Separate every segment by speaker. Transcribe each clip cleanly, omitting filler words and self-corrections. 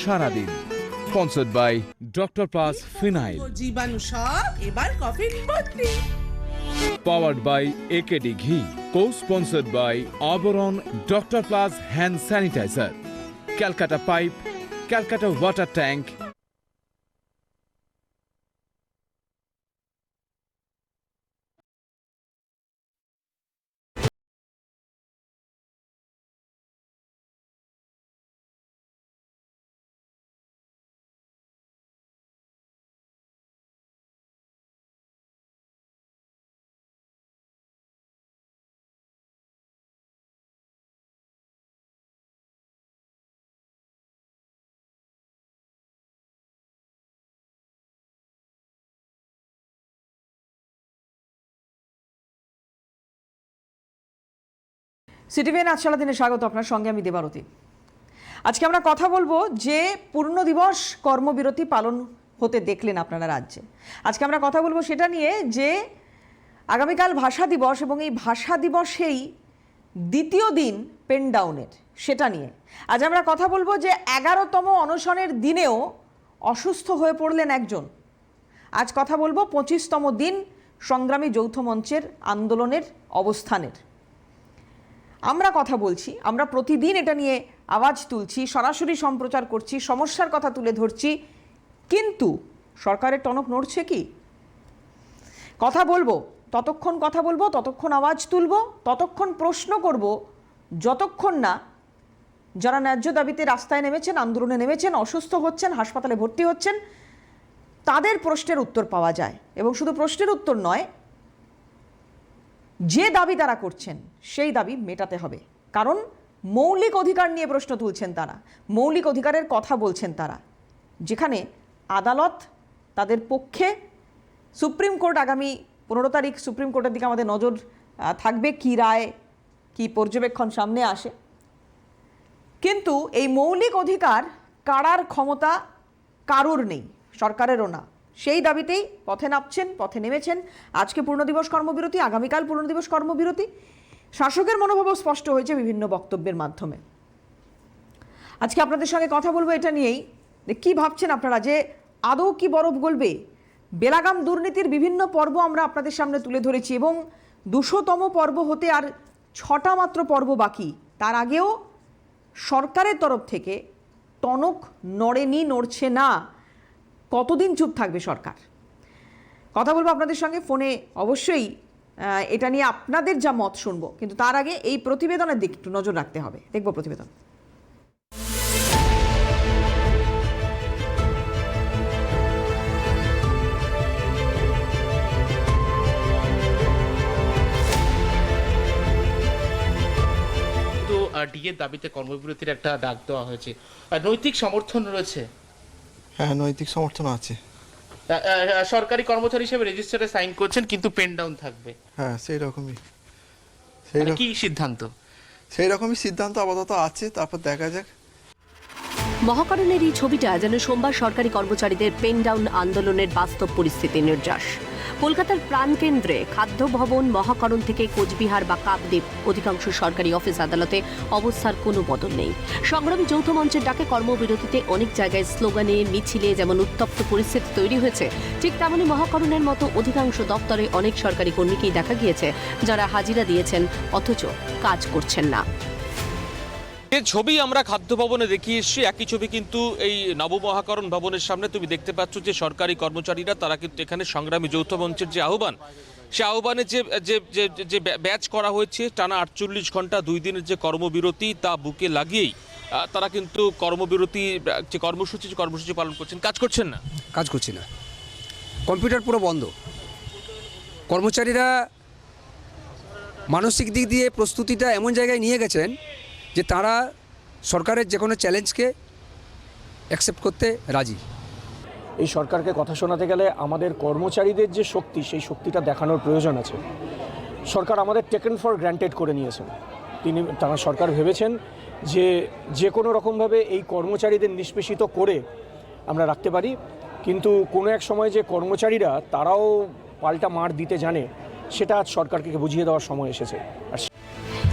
Speaker 1: সারাদিন। Sponsored by doctor plus phenyl,
Speaker 2: জীবাণু সব এবার কফিন ভর্তি।
Speaker 1: পাওয়ার্ড বাই একেডি ঘি, cosponsored by Abaran doctor plus hand sanitiser, Calcutta pipe, Calcutta water tank.
Speaker 3: CTVN আজ সারাদিনে স্বাগত, আপনার সঙ্গে আমি দেবারতী। আজকে আমরা কথা বলবো যে পূর্ণ দিবস কর্মবিরতি পালন হতে দেখলেন আপনারা রাজ্যে। আজকে আমরা কথা বলবো সেটা নিয়ে যে আগামীকাল ভাষা দিবস এবং এই ভাষা দিবসেই দ্বিতীয় দিন পেন ডাউনের, সেটা নিয়ে আজ আমরা কথা বলবো যে 11তম অনশনের দিনেও অসুস্থ হয়ে পড়লেন একজন। আজ কথা বলবো 25তম দিন সংগ্রামী যৌথ মঞ্চের আন্দোলনের অবস্থানের। আমরা কথা বলছি, আমরা প্রতিদিন এটা নিয়ে আওয়াজ তুলছি, সরাসরি সম্প্রচার করছি, সমস্যার কথা তুলে ধরছি, কিন্তু সরকারের টনক নড়ছে কি? কথা বলবো, ততক্ষণ কথা বলবো, ততক্ষণ আওয়াজ তুলব, ততক্ষণ প্রশ্ন করব, যতক্ষণ না যারা ন্যায্য দাবিতে রাস্তায় নেমেছেন, আন্দোলনে নেমেছেন, অসুস্থ হচ্ছেন, হাসপাতালে ভর্তি হচ্ছেন, তাদের প্রশ্নের উত্তর পাওয়া যায়। এবং শুধু প্রশ্নের উত্তর নয়, যে দাবি তারা করছেন সেই দাবি মেটাতে হবে। কারণ মৌলিক অধিকার নিয়ে প্রশ্ন তুলছেন তারা, মৌলিক অধিকারের কথা বলছেন তারা, যেখানে আদালত তাদের পক্ষে। সুপ্রিম কোর্ট আগামী 15 তারিখ সুপ্রিম কোর্টের দিকে আমাদের নজর থাকবে, কী রায়, কী পর্যবেক্ষণ সামনে আসে। কিন্তু এই মৌলিক অধিকার কারার ক্ষমতা কারোর নেই, সরকারেরও না। সেই দাবিতেই পথে নামছেন, পথে নেমেছেন। আজকে পূর্ণদিবস কর্মবিরতি, আগামীকাল পূর্ণদিবস কর্মবিরতি। শাসকের মনোভাবও স্পষ্ট হয়েছে বিভিন্ন বক্তব্যের মাধ্যমে। আজকে আপনাদের সঙ্গে কথা বলবো এটা নিয়েই, কি ভাবছেন আপনারা, যে আদৌ কি বরফ গলবে? বেলাগাম দুর্নীতির বিভিন্ন পর্ব আমরা আপনাদের সামনে তুলে ধরেছি এবং 200তম পর্ব হতে আর 6টা মাত্র পর্ব বাকি। তার আগেও সরকারের তরফ থেকে টনক নড়েনি, নড়ছে না। কতদিন চুপ থাকবে সরকার? কথা বলবো আপনাদের সঙ্গে ফোনে, অবশ্যই এটা নিয়ে আপনাদের যা মত শুনবো, কিন্তু তার আগে এই প্রতিবেদনের দিক একটু নজর রাখতে হবে। দেখবো প্রতিবেদন।
Speaker 4: ডিএর দাবিতে কর্মবিরতির একটা ডাক দেওয়া হয়েছে, নৈতিক সমর্থন রয়েছে?
Speaker 5: হ্যাঁ, নৈতিক সমর্থন আছে।
Speaker 4: সরকারি কর্মচারী হিসেবে রেজিস্টারে সাইন করছেন, কিন্তু পেন ডাউন থাকবে।
Speaker 5: হ্যাঁ, সেই রকমই
Speaker 4: কি সিদ্ধান্ত?
Speaker 5: সেই রকমই সিদ্ধান্ত আপাতত আছে, তারপর দেখা যাক।
Speaker 6: মহাকরণের এই ছবিটা যেন সোমবার সরকারি কর্মচারীদের পেন ডাউন আন্দোলনের বাস্তব পরিস্থিতি নির্যাস। কলকাতার প্রাণকেন্দ্রে খাদ্য ভবন, মহাকরণ থেকে কোচবিহার বা কাকদ্বীপ, অধিকাংশ সরকারি অফিস আদালতে অবস্থার কোনো বদল নেই। সংগ্রামী যৌথ মঞ্চের ডাকে কর্মবিরতিতে অনেক জায়গায় স্লোগানে, মিছিলে যেমন উত্তপ্ত পরিস্থিতি তৈরি হয়েছে, ঠিক তেমনি মহাকরণের মতো অধিকাংশ দপ্তরে অনেক সরকারি কর্মীকেই দেখা গিয়েছে যারা হাজিরা দিয়েছেন অথচ কাজ করছেন না।
Speaker 7: যে ছবি আমরা খাদ্য ভবনে দেখিয়ে এসেছি, একই ছবি কিন্তু এই নবমহাকরণ ভবনের সামনে তুমি দেখতে পাচ্ছ যে সরকারি কর্মচারীরা তারা কিন্তু এখানে সংগ্রামী যৌথ মঞ্চের যে আহ্বান, সে আহ্বানে যে ব্যাচ করা হয়েছে টানা 48 ঘন্টা 2 দিনের যে কর্মবিরতি, তা বুকে লাগিয়েই তারা কিন্তু কর্মবিরতি যে কর্মসূচি পালন করছেন। কাজ করছেন না?
Speaker 8: কাজ করছি না, কম্পিউটার পুরো বন্ধ। কর্মচারীরা মানসিক দিক দিয়ে প্রস্তুতিটা এমন জায়গায় নিয়ে গেছেন যে তারা সরকারের যে কোনো চ্যালেঞ্জকে অ্যাকসেপ্ট করতে রাজি।
Speaker 9: এই সরকারকে কথা শোনাতে গেলে আমাদের কর্মচারীদের যে শক্তি, সেই শক্তিটা দেখানোর প্রয়োজন আছে। সরকার আমাদের টেকেন ফর গ্র্যান্টেড করে নিয়েছেন। তারা সরকার ভেবেছেন যে কোনো রকমভাবে এই কর্মচারীদের নিষ্পেষিত করে আমরা রাখতে পারি, কিন্তু কোনো এক সময় যে কর্মচারীরা তারাও পাল্টা মার দিতে জানে, সেটা আজ সরকারকে বুঝিয়ে দেওয়ার সময় এসেছে।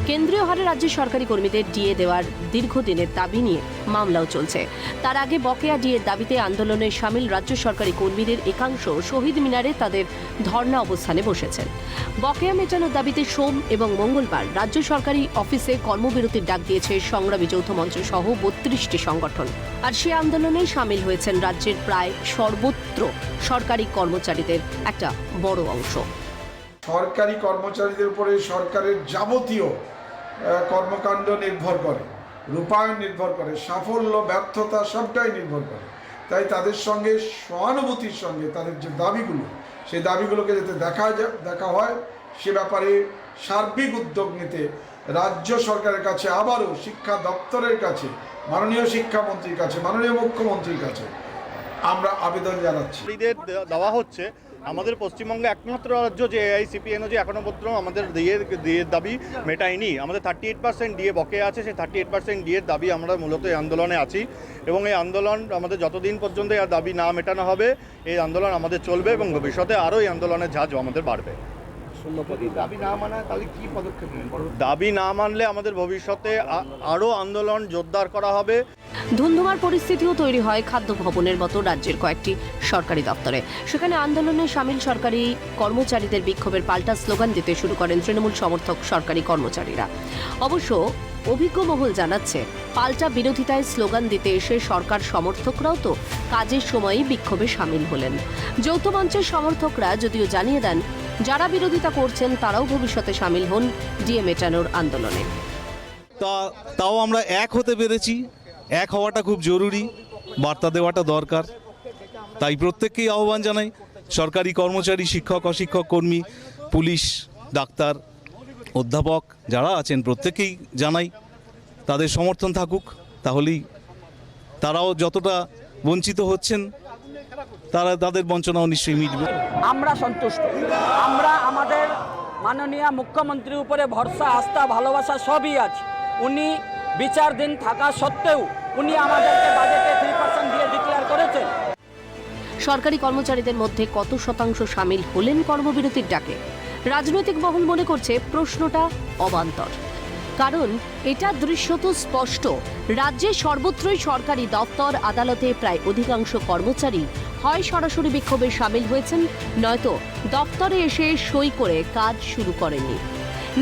Speaker 6: কেন্দ্রীয় হারে রাজ্যের সরকারি কর্মীদের ডিএ দেওয়ার দীর্ঘদিনের দাবি নিয়ে মামলাও চলছে। তার আগে বকেয়া ডিএর দাবিতে আন্দোলনে সামিল রাজ্য সরকারি কর্মীদের একাংশ শহীদ মিনারে তাদের ধর্ণা অবস্থানে বসেছেন। বকেয়া মেটানোর দাবিতে সোম এবং মঙ্গলবার রাজ্য সরকারি অফিসে কর্মবিরতির ডাক দিয়েছে সংগ্রামী যৌথ মঞ্চ সহ 32টি সংগঠন। আর সে আন্দোলনেই সামিল হয়েছেন রাজ্যের প্রায় সর্বত্র সরকারি কর্মচারীদের একটা বড় অংশ।
Speaker 10: সরকারি কর্মচারীদের উপরে সরকারের যাবতীয় কর্মকাণ্ড নির্ভর করে, রূপায়ণ নির্ভর করে, সাফল্য ব্যর্থতা সবটাই নির্ভর করে। তাই তাদের সঙ্গে সহানুভূতির সঙ্গে তাদের যে দাবিগুলো, সেই দাবিগুলোকে যাতে দেখা হয় সে ব্যাপারে সার্বিক উদ্যোগ নিতে রাজ্য সরকারের কাছে, আবারও শিক্ষা দপ্তরের কাছে, মাননীয় শিক্ষামন্ত্রীর কাছে, মাননীয় মুখ্যমন্ত্রীর কাছে আমরা আবেদন জানাচ্ছি।
Speaker 11: দেওয়া হচ্ছে আমাদের পশ্চিমবঙ্গে একমাত্র রাজ্য যে এআইসিপিএনও যে এখনো পর্যন্ত আমাদের ডিএর দাবি মেটায়নি। আমাদের 38% ডিএ বকে আছে, সেই 38% ডিএর দাবি আমরা মূলত এই আন্দোলনে আছি এবং এই আন্দোলন আমাদের যতদিন পর্যন্ত এই দাবি না মেটানো হবে এই আন্দোলন আমাদের চলবে এবং ভবিষ্যতে আরও এই আন্দোলনের ঝাঁজ আমাদের বাড়বে। দাবি না মানলে আমাদের ভবিষ্যতে আরও আন্দোলন জোরদার করা হবে।
Speaker 6: ধুন্ধুমার পরিস্থিতিও তৈরি হয় খাদ্য ভবনের মতো রাজ্যের কয়েকটি সরকারি দপ্তরে। সেখানে আন্দোলনে সামিল সরকারি কর্মচারীদের বিক্ষোভের পাল্টা স্লোগান দিতে শুরু করেন তৃণমূল সমর্থক সরকারি কর্মচারীরা। অবশ্য অভিজ্ঞ মহল জানাচ্ছে, পাল্টা বিরোধিতায় স্লোগান দিতে এসে সরকার সমর্থকরাও তো কাজের সময়ই বিক্ষোভে সামিল হলেন। যৌথ মঞ্চের সমর্থকরা যদিও জানিয়ে দেন, যারা বিরোধিতা করছেন তারাও ভবিষ্যতে সামিল হন ডিএ মেটানোর আন্দোলনে।
Speaker 11: তাও আমরা এক হতে পেরেছি, এক হওয়াটা খুব জরুরি, বার্তা দেওয়াটা দরকার। তাই প্রত্যেককেই আহ্বান জানাই, সরকারি কর্মচারী, শিক্ষক, অশিক্ষক, কর্মী, পুলিশ, ডাক্তার, অধ্যাপক যারা আছেন প্রত্যেকেই জানাই তাদের সমর্থন থাকুক। তাহলেই তারাও যতটা বঞ্চিত হচ্ছেন তাদের বঞ্চনাও নিশ্চয়ই মিটবে।
Speaker 12: আমরা সন্তুষ্ট। আমরা আমাদের মাননীয় মুখ্যমন্ত্রীর উপরে ভরসা, আস্থা, ভালোবাসা সবই আছে। উনি বিচারাধীন থাকা সত্ত্বেও উনি আমাদেরকে বাজেটে 3% দিয়ে ডিক্লেয়ার করেছেন।
Speaker 6: সরকারি কর্মচারীদের মধ্যে কত শতাংশ সামিল হলেন কর্মবিরতির ডাকে? রাজনৈতিক মহল মনে করছে প্রশ্নটা অবান্তর। কারণ এটা দৃশ্যত স্পষ্ট, রাজ্যের সর্বত্রই সরকারি দপ্তর, আদালতে প্রায় অধিকাংশ কর্মচারী হয় সরাসরি বিক্ষোভে সামিল হয়েছেন, নয়তো দপ্তরে এসে সই করে কাজ শুরু করেননি।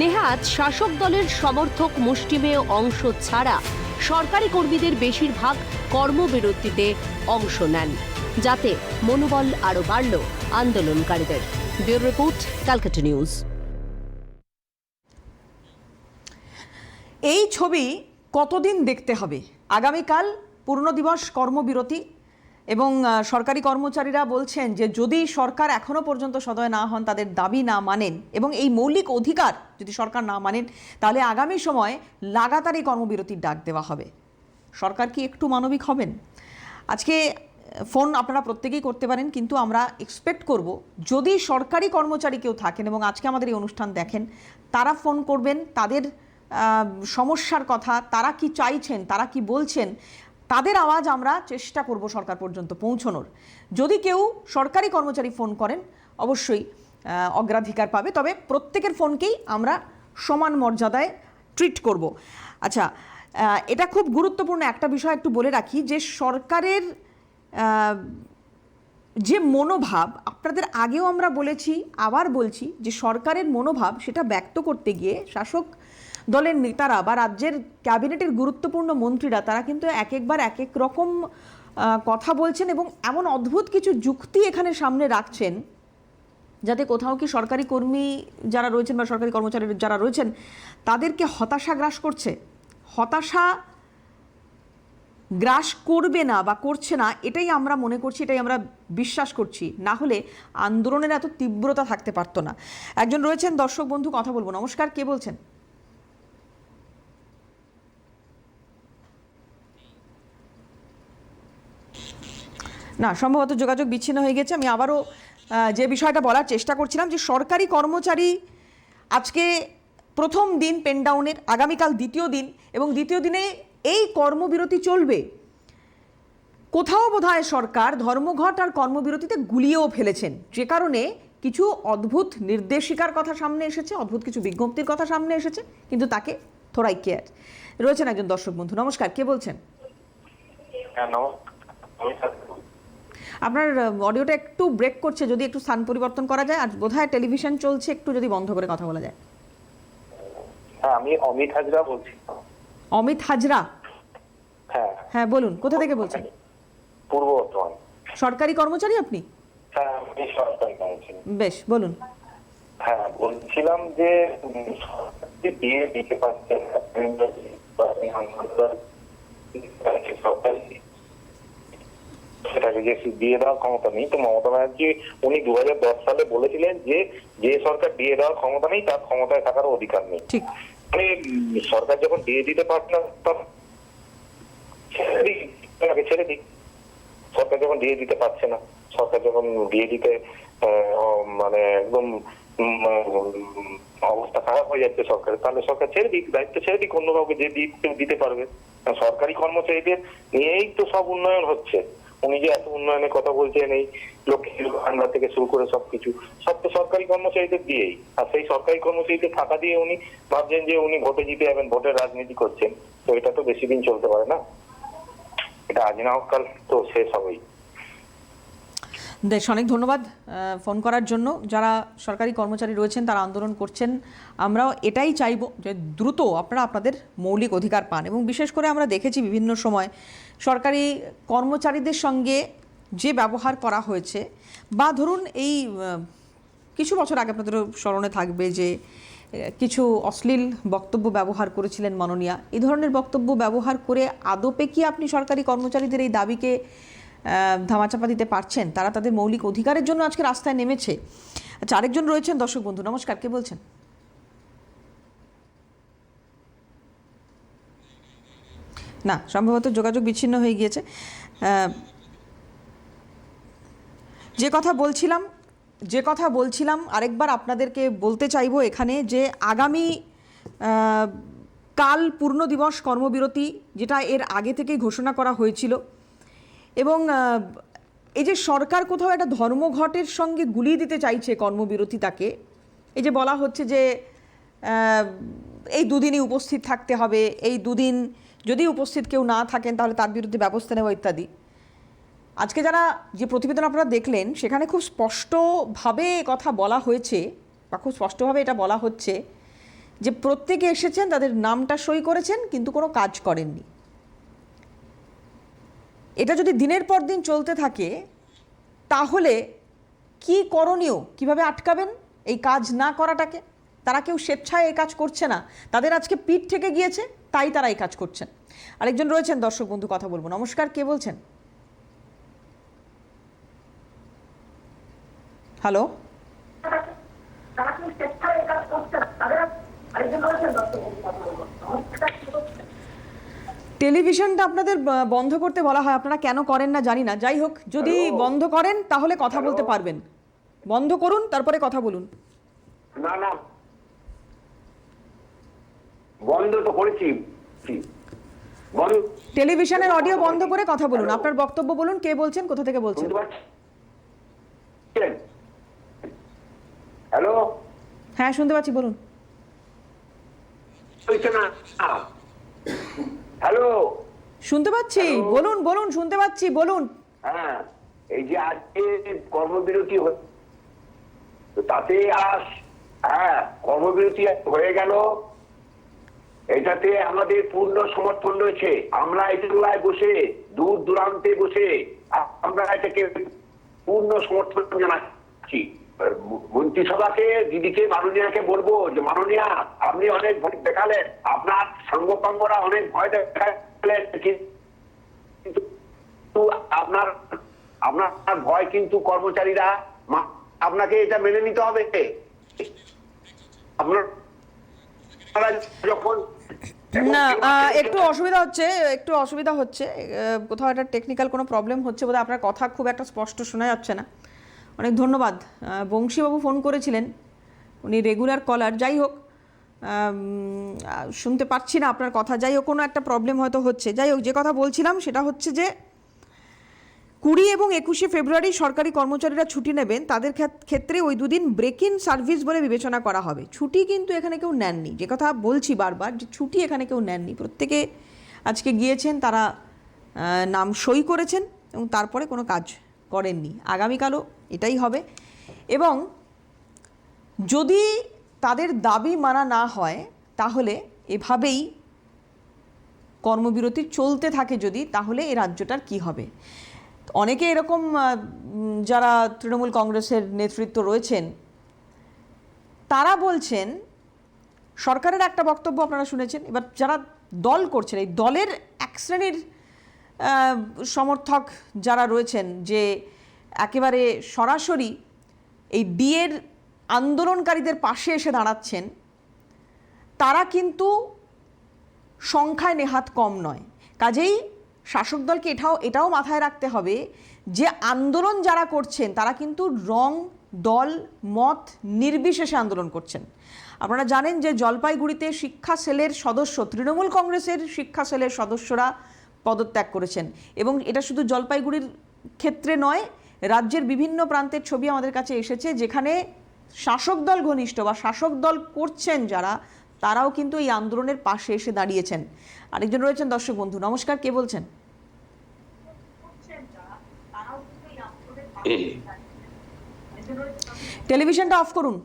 Speaker 6: নেহাত শাসক দলের সমর্থক মুষ্টিমেয় অংশ ছাড়া সরকারি কর্মীদের বেশিরভাগ কর্মবিরতিতে অংশ নেন, যাতে মনোবল আরও বাড়ল আন্দোলনকারীদের। Bureau report, Calcutta news.
Speaker 3: এই ছবি কতদিন দেখতে হবে? আগামীকাল পূর্ণদিবস কর্মবিরতি এবং সরকারি কর্মচারীরা বলছেন যে যদি সরকার এখনো পর্যন্ত সদয় না হন, তাদের দাবি না মানেন এবং এই মৌলিক অধিকার যদি সরকার না মানেন, তাহলে আগামী সময় লাগাতার এই কর্মবিরতির ডাক দেওয়া হবে। সরকার কি একটু মানবিক হবেন? আজকে ফোন আপনারা প্রত্যেকেই করতে পারেন, কিন্তু আমরা এক্সপেক্ট করব যদি সরকারি কর্মচারী কেউ থাকেন এবং আজকে আমাদের এই অনুষ্ঠান দেখেন, তারা ফোন করবেন, তাদের সমস্যার কথা, তারা কি চাইছেন, তারা কি বলছেন, তাদের আওয়াজ আমরা চেষ্টা করব সরকার পর্যন্ত পৌঁছানোর। যদি কেউ সরকারি কর্মচারী ফোন করেন অবশ্যই অগ্রাধিকার পাবে, তবে প্রত্যেকের ফোনকেই আমরা সমান মর্যাদায় ট্রিট করব। আচ্ছা, এটা খুব গুরুত্বপূর্ণ একটা বিষয় একটু বলে রাখি যে সরকারের যে মনোভাব, আপনাদের আগেও আমরা বলেছি, আবার বলছি যে সরকারের মনোভাব সেটা ব্যক্ত করতে গিয়ে শাসক দলের নেতারা বা রাজ্যের ক্যাবিনেটের গুরুত্বপূর্ণ মন্ত্রীরা তারা কিন্তু এক একবার এক এক রকম কথা বলছেন এবং এমন অদ্ভুত কিছু যুক্তি এখানে সামনে রাখছেন যাতে কোথাও কি সরকারি কর্মী যারা রয়েছেন বা সরকারি কর্মচারী যারা রয়েছেন তাদেরকে হতাশা গ্রাস করছে। হতাশা গ্রাস করবে না বা করছে না, এটাই আমরা মনে করছি, এটাই আমরা বিশ্বাস করছি, না হলে আন্দোলনের এত তীব্রতা থাকতে পারতো না। একজন রয়েছেন দর্শক বন্ধু, কথা বলবো। নমস্কার, কে বলছেন? না, সম্ভবত যোগাযোগ বিচ্ছিন্ন হয়ে গেছে। আমি আবারও যে বিষয়টা বলার চেষ্টা করছিলাম যে সরকারি কর্মচারী আজকে প্রথম দিন পেনডাউনের, আগামীকাল দ্বিতীয় দিন এবং দ্বিতীয় দিনে এই কর্মবিরতি চলবে। কোথাও বোধহয় সরকার ধর্মঘট আর কর্মবিরতিতে গুলিয়েও ফেলেছেন, যে কারণে কিছু অদ্ভুত নির্দেশিকার কথা সামনে এসেছে, অদ্ভুত কিছু বিজ্ঞপ্তির কথা সামনে এসেছে, কিন্তু তাকে থোড়াই কেয়ার। রয়েছেন একজন দর্শক বন্ধু। নমস্কার, কে বলছেন? আপনার অডিওটা একটু ব্রেক করছে, যদি একটু স্থান পরিবর্তন করা যায়। আর বোধহয় টেলিভিশন চলছে, একটু যদি বন্ধ করে কথা বলা যায়।
Speaker 13: হ্যাঁ, আমি অমিত হাজরা বলছি।
Speaker 3: অমিত হাজরা?
Speaker 13: হ্যাঁ
Speaker 3: হ্যাঁ, বলুন, কোথা থেকে বলছেন?
Speaker 13: পূর্ব বর্ধমান।
Speaker 3: সরকারি কর্মচারী আপনি?
Speaker 13: হ্যাঁ, আমি সরকারি কর্মচারী।
Speaker 3: বেশ, বলুন।
Speaker 13: হ্যাঁ, বলছিলাম যে বিয়ে দিতে পারছে সেটাকে যে বিয়ে দেওয়ার ক্ষমতা নেই, তো মমতা ব্যানার্জি উনি 2010 সালে বলেছিলেন যে যে সরকার বিয়ে দেওয়ার ক্ষমতা নেই তার ক্ষমতায় থাকার অধিকার নেই।
Speaker 3: ঠিক।
Speaker 13: মানে সরকার যখন বিয়ে দিতে পারছে না তখন ছেড়ে দিক। সরকার যখন বিয়ে দিতে পারছে না, সরকার যখন বিয়ে দিতে মানে একদম অবস্থা খারাপ হয়ে যাচ্ছে সরকারের, তাহলে সরকার ছেড়ে দিক, দায়িত্ব ছেড়ে দিক অন্য কাউকে, যে দিতে পারবে। সরকারি কর্মচারীদের নিয়েই তো সব উন্নয়ন হচ্ছে। উনি যে এত উন্নয়নের কথা বলছেন, এই লক্ষ্মীর ভান্ডার থেকে শুরু করে সবকিছু, সব তো সরকারি কর্মচারীদের দিয়েই। আর সেই সরকারি কর্মচারীদের টাকা দিয়ে উনি ভাবছেন যে উনি ভোটে জিতে যাবেন, ভোটের রাজনীতি করছেন। তো এটা তো বেশি দিন চলতে পারে না, এটা আজ না হোক কাল তো শেষ হবেই।
Speaker 3: বেশ, অনেক ধন্যবাদ ফোন করার জন্য। যারা সরকারি কর্মচারী রয়েছেন তারা আন্দোলন করছেন, আমরাও এটাই চাইব যে দ্রুত আপনারা আপনাদের মৌলিক অধিকার পান। এবং বিশেষ করে আমরা দেখেছি বিভিন্ন সময় সরকারি কর্মচারীদের সঙ্গে যে ব্যবহার করা হয়েছে, বা ধরুন এই কিছু বছর আগে আপনাদেরও স্মরণে থাকবে যে কিছু অশ্লীল বক্তব্য ব্যবহার করেছিলেন মাননীয়া। এই ধরনের বক্তব্য ব্যবহার করে আদপে কি আপনি সরকারি কর্মচারীদের এই দাবিকে ধামাচাপা দিতে পারছেন? তারা তাদের মৌলিক অধিকারের জন্য আজকে রাস্তায় নেমেছে। আচ্ছা, আরেকজন রয়েছেন দর্শক বন্ধু। নমস্কার, কে বলছেন? না, সম্ভবত যোগাযোগ বিচ্ছিন্ন হয়ে গিয়েছে। যে কথা বলছিলাম আরেকবার আপনাদেরকে বলতে চাইবো এখানে, যে আগামী কাল পূর্ণ দিবস কর্মবিরতি, যেটা এর আগে থেকেই ঘোষণা করা হয়েছিল। এবং এই যে সরকার কোথাও একটা ধর্মঘটের সঙ্গে গুলিয়ে দিতে চাইছে কর্মবিরতিটাকে। এই যে বলা হচ্ছে যে এই দুদিনই উপস্থিত থাকতে হবে, এই দুদিন যদি উপস্থিত কেউ না থাকেন তাহলে তার বিরুদ্ধে ব্যবস্থা নেওয়া ইত্যাদি। আজকে যারা যে প্রতিবেদন আপনারা দেখলেন সেখানে খুব স্পষ্টভাবে কথা বলা হয়েছে, বা খুব স্পষ্টভাবে এটা বলা হচ্ছে যে প্রত্যেকে এসেছেন, তাদের নামটা সই করেছেন, কিন্তু কোনো কাজ করেননি। এটা যদি দিনের পর দিন চলতে থাকে তাহলে কি করণীয়, কিভাবে আটকাবেন এই কাজ না করাটাকে? তারা কেউ স্বেচ্ছায় এই কাজ করছে না, তাদের আজকে পিঠ থেকে গিয়েছে, তাই তারা এই কাজ করছেন। আরেকজন রয়েছেন দর্শক বন্ধু, কথা বলবো। নমস্কার, কে বলছেন? হ্যালো, টেলিভিশনটা আপনাদের বন্ধ করতে বলা হয়, আপনারা কেন করেন না জানি না। যাই হোক, যদি বন্ধ করেন তাহলে কথা বলতে পারবেন। বন্ধ করুন, তারপরে কথা বলুন।
Speaker 13: না না, বন্ধ তো করেছি।
Speaker 3: টেলিভিশনের অডিও বন্ধ করে কথা বলুন, আপনার বক্তব্য বলুন। কে বলছেন, কোথা থেকে বলছেন?
Speaker 13: হ্যালো,
Speaker 3: হ্যাঁ শুনতে পাচ্ছি, বলুন।
Speaker 13: হ্যালো,
Speaker 3: শুনতে পাচ্ছি, বলুন বলুন, শুনতে পাচ্ছি, বলুন।
Speaker 13: হ্যাঁ, এই যে আজকে কর্মবিরতি তাতে হ্যাঁ কর্মবিরতি হয়ে গেল, এটাতে আমাদের পূর্ণ সমর্থন রয়েছে। আমরা এটায় বসে দূর দূরান্তে বসে আমরা এটাকে পূর্ণ সমর্থন জানাচ্ছি। মন্ত্রিসভাকে, দিদিকে, মাননীয়াকে বলবো যে মাননীয়া, আপনি অনেক ভয় দেখালেন, আপনার সঙ্গপাঙ্গরা অনেক ভয় দেখালেন, কিন্তু আপনার ভয় কিন্তু কর্মচারীরা, আপনাকে এটা মেনে নিতে হবে। আপনারা যখন
Speaker 3: না, একটু অসুবিধা হচ্ছে, কোথাও একটা টেকনিক্যাল কোনো প্রবলেম হচ্ছে বোধহয়। আপনার কথা খুব একটা স্পষ্ট শোনা যাচ্ছে না। অনেক ধন্যবাদ। বংশীবাবু ফোন করেছিলেন, উনি রেগুলার কলার। যাই হোক, শুনতে পাচ্ছি না আপনার কথা। যাই হোক, কোনো একটা প্রবলেম হয়তো হচ্ছে। যাই হোক, যে কথা বলছিলাম সেটা হচ্ছে যে 20 এবং 21 ফেব্রুয়ারি সরকারি কর্মচারীরা ছুটি নেবেন, তাদের ক্ষেত্রে ওই দুদিন ব্রেক ইন সার্ভিস বলে বিবেচনা করা হবে। ছুটি কিন্তু এখানে কেউ নেননি, যে কথা বলছি বারবার, যে ছুটি এখানে কেউ নেননি। প্রত্যেকে আজকে গিয়েছেন, তারা নাম সই করেছেন এবং তারপরে কোনো কাজ করেননি। আগামীকালও এটাই হবে। এবং যদি তাদের দাবি মানা না হয় তাহলে এভাবেই কর্মবিরতি চলতে থাকে যদি, তাহলে এই রাজ্যটার কি হবে। অনেকে এরকম যারা তৃণমূল কংগ্রেসের নেতৃত্ব রয়েছেন তারা বলছেন, সরকারের একটা বক্তব্য আপনারা শুনেছেন, এবার যারা দল করছেন এই দলের এক শ্রেণীর সমর্থক যারা রয়েছেন, যে একেবারে সরাসরি এই ডিএর আন্দোলনকারীদের পাশে এসে দাঁড়াচ্ছেন, তারা কিন্তু সংখ্যায় নেহাত কম নয়। কাজেই শাসক দলকে এটাও মাথায় রাখতে হবে যে আন্দোলন যারা করছেন তারা কিন্তু রং, দল, মত নির্বিশেষে আন্দোলন করছেন। আপনারা জানেন যে জলপাইগুড়িতে শিক্ষা সেলের সদস্য, তৃণমূল কংগ্রেসের শিক্ষা সেলের সদস্যরা পদত্যাগ করেছেন। এবং এটা শুধু জলপাইগুড়ির ক্ষেত্রে নয়, রাজ্যের বিভিন্ন প্রান্তের ছবি আমাদের কাছে এসেছে যেখানে শাসক দল ঘনিষ্ঠ বা শাসক দল করছেন যারা, তারাও কিন্তু এই আন্দোলনের পাশে এসে দাঁড়িয়েছেন। আরেকজন রয়েছেন দর্শক বন্ধু, নমস্কার, কে বলছেন? টেলিভিশনটা অফ করুন।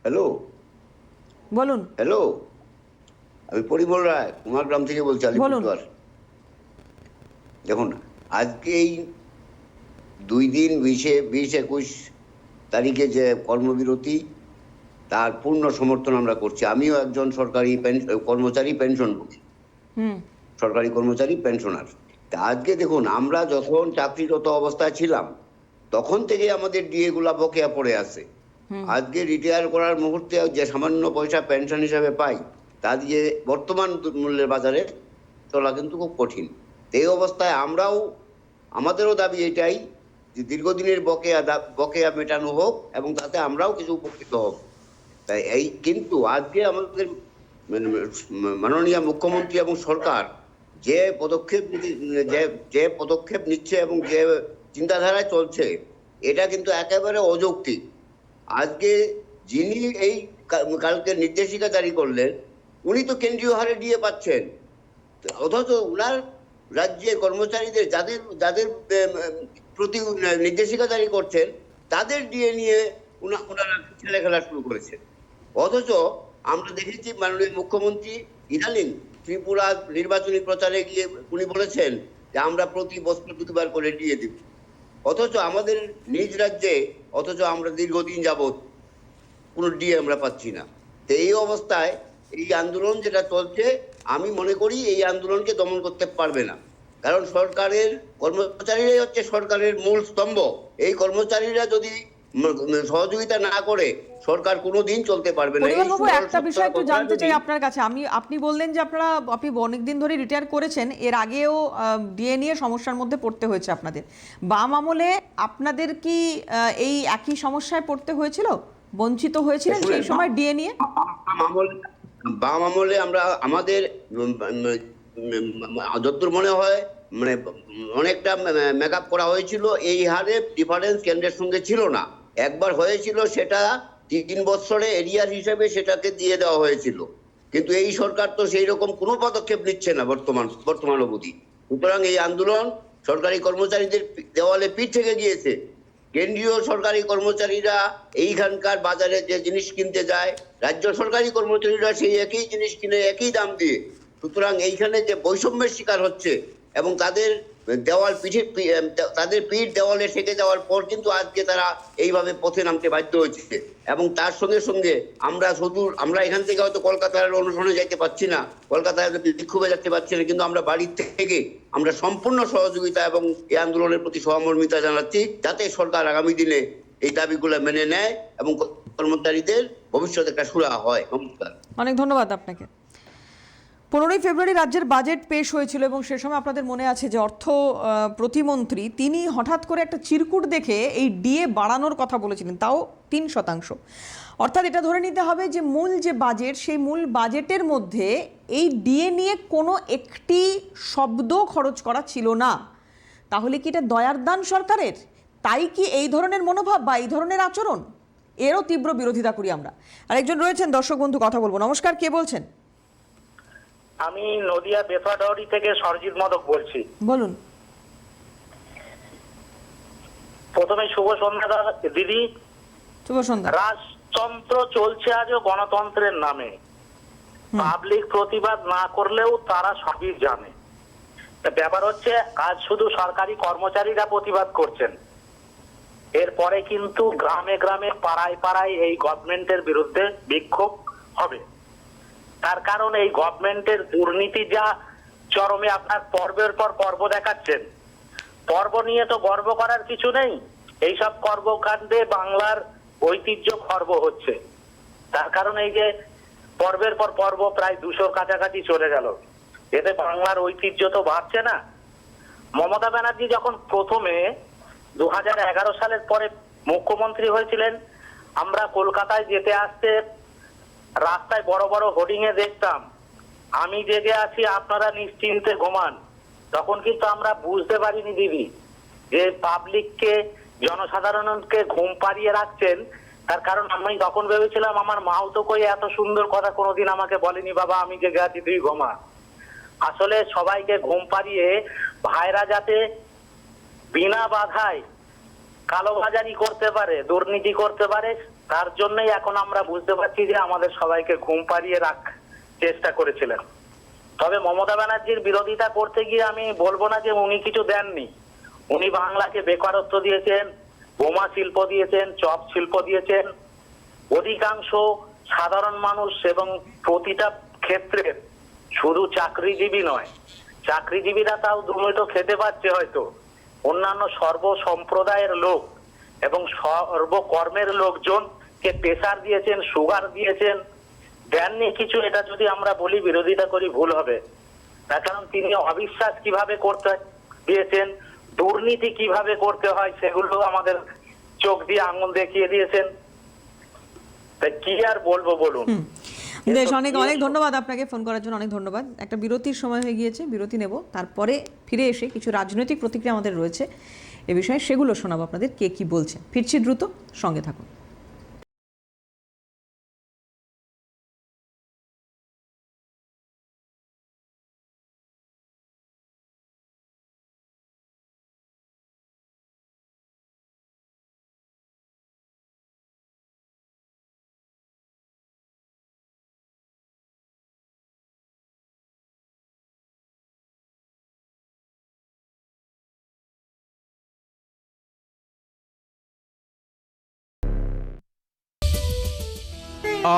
Speaker 13: হ্যালো,
Speaker 3: বলুন।
Speaker 13: হ্যালো, আমি পরিমল রায় কুমারগ্রাম থেকে বলছি, আলিপুরদুয়ার। দেখুন, আজকে এই 2 দিন 20-21 তারিখে যে কর্মবিরতি, তার পূর্ণ সমর্থন আমরা করছি। আমিও একজন সরকারি কর্মচারী, পেনশনভোগী, সরকারি কর্মচারী, পেনশনার। তা আজকে দেখুন, আমরা যখন চাকরিরত অবস্থায় ছিলাম তখন থেকে আমাদের ডিএ গুলা বকেয়া পড়ে আছে। আজকে রিটায়ার করার মুহূর্তে যে সামান্য পয়সা পেনশন হিসাবে পাই, তা দিয়ে বর্তমান মূল্যের বাজারে চলা কিন্তু খুব কঠিন। এই অবস্থায় আমাদেরও দাবি এটাই যে দীর্ঘদিনের বকেয়া মেটানো হোক এবং তাতে আমরাও কিছু উপকৃত হব। তাই কিন্তু আজকে আমাদের মাননীয় মুখ্যমন্ত্রী এবং সরকার যে পদক্ষেপ নিচ্ছে এবং যে চিন্তাধারায় চলছে, এটা কিন্তু একেবারে অযৌক্তিক। আজকে যিনি এই কালকে নির্দেশিকা জারি করলেন, উনি তো কেন্দ্রীয় হারে ডিএ পাচ্ছেন, অথচ উনার রাজ্যের কর্মচারীদের যাদের প্রতি নির্দেশিকা জারি করছেন তাদের ডিএ নিয়ে ওনারা ছেলে খেলা শুরু করেছেন। অথচ আমরা দেখেছি মাননীয় মুখ্যমন্ত্রী ইদানিং ত্রিপুরা নির্বাচনী প্রচারে গিয়ে উনি বলেছেন যে আমরা প্রতি বছর 2বার করে ডিএ দিব। অথচ আমাদের নিজ রাজ্যে আমরা দীর্ঘদিন যাবৎ কোনো ডিএ আমরা পাচ্ছি না। তো এই অবস্থায় এই আন্দোলন যেটা চলছে, আমি মনে করি এই আন্দোলনকে দমন করতে পারবে না, কারণ সরকারের কর্মচারীরাই হচ্ছে সরকারের মূল স্তম্ভ। এই কর্মচারীরা যদি সহযোগিতা না করে সরকার কোনোদিন চলতে পারবে না।
Speaker 3: একটা বিষয় একটু জানতে চাই আপনার কাছে। আপনি বললেন যে আপনি অনেকদিন ধরে রিটায়ার করেছেন, এর আগেও ডিএ নিয়ে সমস্যার মধ্যে পড়তে হয়েছে আপনাদের। বাম আমলে আপনাদের কি এই একই সমস্যায় পড়তে হয়েছিল, বঞ্চিত হয়েছিলেন সেই সময় ডিএ নিয়ে?
Speaker 13: বাম আমলে আমাদের যতদূর মনে হয় অনেকটা মেকআপ করা হয়েছিল। এই হারে ডিফারেন্স কেন্দ্রের সঙ্গে ছিল না। একবার হয়েছিল, সেটা 3 বছরে এরিয়ার হিসেবে সেটাকে দিয়ে দেওয়া হয়েছিল, কিন্তু এই সরকার তো সেই রকম কোনো পদক্ষেপ নিচ্ছে না বর্তমান অবধি। সুতরাং এই আন্দোলন সরকারি কর্মচারীদের দেওয়ালে পিঠ থেকে গিয়েছে। কেন্দ্রীয় সরকারি কর্মচারীরা এইখানকার বাজারে যে জিনিস কিনতে যায়, রাজ্য সরকারি কর্মচারীরা সেই একই জিনিস কিনে একই দাম দিয়ে। সুতরাং এইখানে যে বৈষম্যের শিকার হচ্ছে এবং তাদের পিঠ দেওয়ালে ঠেকে যাওয়ার পর কিন্তু আজকে তারা এইভাবে পথে নামতে বাধ্য হচ্ছে। এবং তার সঙ্গে সঙ্গে আমরা এখান থেকে হয়তো কলকাতার অনুসরণে যাইতে পারছি না, কলকাতায় বিক্ষোভে যেতে পারছি না, কিন্তু আমরা বাড়ির থেকে আমরা সম্পূর্ণ সহযোগিতা এবং এই আন্দোলনের প্রতি সহমর্মিতা জানাচ্ছি, যাতে সরকার আগামী দিনে এই দাবিগুলো মেনে নেয় এবং কর্মচারীদের ভবিষ্যতে একটা সুরাহা হয়। নমস্কার।
Speaker 3: অনেক ধন্যবাদ আপনাকে। 15ই ফেব্রুয়ারি রাজ্যের বাজেট পেশ হয়েছিল এবং সে সময় আপনাদের মনে আছে যে অর্থ প্রতিমন্ত্রী তিনি হঠাৎ করে একটা চিরকুট দেখে এই ডিএ বাড়ানোর কথা বলেছিলেন, তাও 3%। অর্থাৎ এটা ধরে নিতে হবে যে মূল যে বাজেট, সেই মূল বাজেটের মধ্যে এই ডিএ নিয়ে কোনো একটি শব্দ খরচ করা ছিল না। তাহলে কি এটা দয়ার দান সরকারের? তাই কি এই ধরনের মনোভাব বা এই ধরনের আচরণ? এরও তীব্র বিরোধিতা করি আমরা। আরেকজন রয়েছেন দর্শক বন্ধু, কথা বলবো। নমস্কার, কে বলছেন?
Speaker 12: আমি নদিয়া বেফাডাউরি থেকে সরজিৎ মদক বলছি।
Speaker 3: বলুন।
Speaker 12: প্রথমে শুভ সন্ধ্যা দিদি।
Speaker 3: শুভ সন্ধ্যা।
Speaker 12: রাজতন্ত্র চলছে আজও গণতন্ত্রের নামে। পাবলিক প্রতিবাদ না করলেও তারা সবই জানে। ব্যাপার হচ্ছে আজ শুধু সরকারি কর্মচারীরা প্রতিবাদ করছেন, এরপরে কিন্তু গ্রামে গ্রামে পাড়ায় পাড়ায় এই গভর্নমেন্টের বিরুদ্ধে বিক্ষোভ হবে। তার কারণ এই গভর্নমেন্টের দুর্নীতি যা চরমে, আপনার পর্বের পর পর্ব দেখাচ্ছেন। পর্ব নিয়ে তো গর্ব করার কিছু নেই, এইসব কর্মকাণ্ডে বাংলার ঐতিহ্য খর্ব হচ্ছে। তার কারণ এই যে পর্বের পর পর্ব প্রায় 200 কাছাকাছি চলে গেল, এতে বাংলার ঐতিহ্য তো বাড়ছে না। মমতা ব্যানার্জি যখন প্রথমে 2011 সালের পরে মুখ্যমন্ত্রী হয়েছিলেন, আমরা কলকাতায় যেতে আসতে রাস্তায় বড় বড় হোর্ডিং এ দেখতাম, আমি জেগে আছি আপনারা নিশ্চিন্তে ঘুমান। তখন কিন্তু আমরা বুঝতে পারিনি দিদি যে পাবলিককে, জনসাধারণকে ঘুম পাড়িয়ে রাখছেন। তার কারণ আমি তখন ভেবেছিলাম আমার মাও তো কই এত সুন্দর কথা কোনোদিন আমাকে বলেনি, বাবা আমি জেগে আছি তুই ঘুমা। আসলে সবাইকে ঘুম পাড়িয়ে ভাইরা যাতে বিনা বাধায় কালোবাজারি করতে পারে, দুর্নীতি করতে পারে, তার জন্যই এখন আমরা বুঝতে পারছি যে আমাদের সবাইকে ঘুম পাড়িয়ে চেষ্টা করেছিলেন। তবে মমতা ব্যানার্জির বিরোধিতা করতে গিয়ে আমি বলবো না যে উনি কিছু দেননি। উনি বাংলাকে বেকারত্ব দিয়েছেন, বোমা শিল্প দিয়েছেন, চপ শিল্প দিয়েছেন। অধিকাংশ সাধারণ মানুষ এবং প্রতিটা ক্ষেত্রে, শুধু চাকরিজীবী নয়, চাকরিজীবীরা তাও দুমুঠো খেতে পাচ্ছে হয়তো, অন্যান্য সর্ব সম্প্রদায়ের লোক এবং সর্বকর্মের লোকজনকে প্রেসার দিয়েছেন, সুগার দিয়েছেন, দেননি কিছু। এটা যদি আমরা বলি বিরোধিতা করি ভুল হবে। তার কারণ তিনি অবিশ্বাস কিভাবে করতে দিয়েছেন, দুর্নীতি কিভাবে করতে হয় সেগুলো আমাদের চোখ দিয়ে আঙুল দেখিয়ে দিয়েছেন। তাই কি আর বলবো বলুন।
Speaker 3: বেশ, অনেক অনেক ধন্যবাদ আপনাকে ফোন করার জন্য, অনেক ধন্যবাদ। একটা বিরতির সময় হয়ে গিয়েছে, বিরতি নেব, তারপরে ফিরে এসে কিছু রাজনৈতিক প্রতিক্রিয়া আমাদের রয়েছে এ বিষয়ে, সেগুলো শোনাবো আপনাদের কে কি বলছে। ফিরছি দ্রুত, সঙ্গে থাকুন।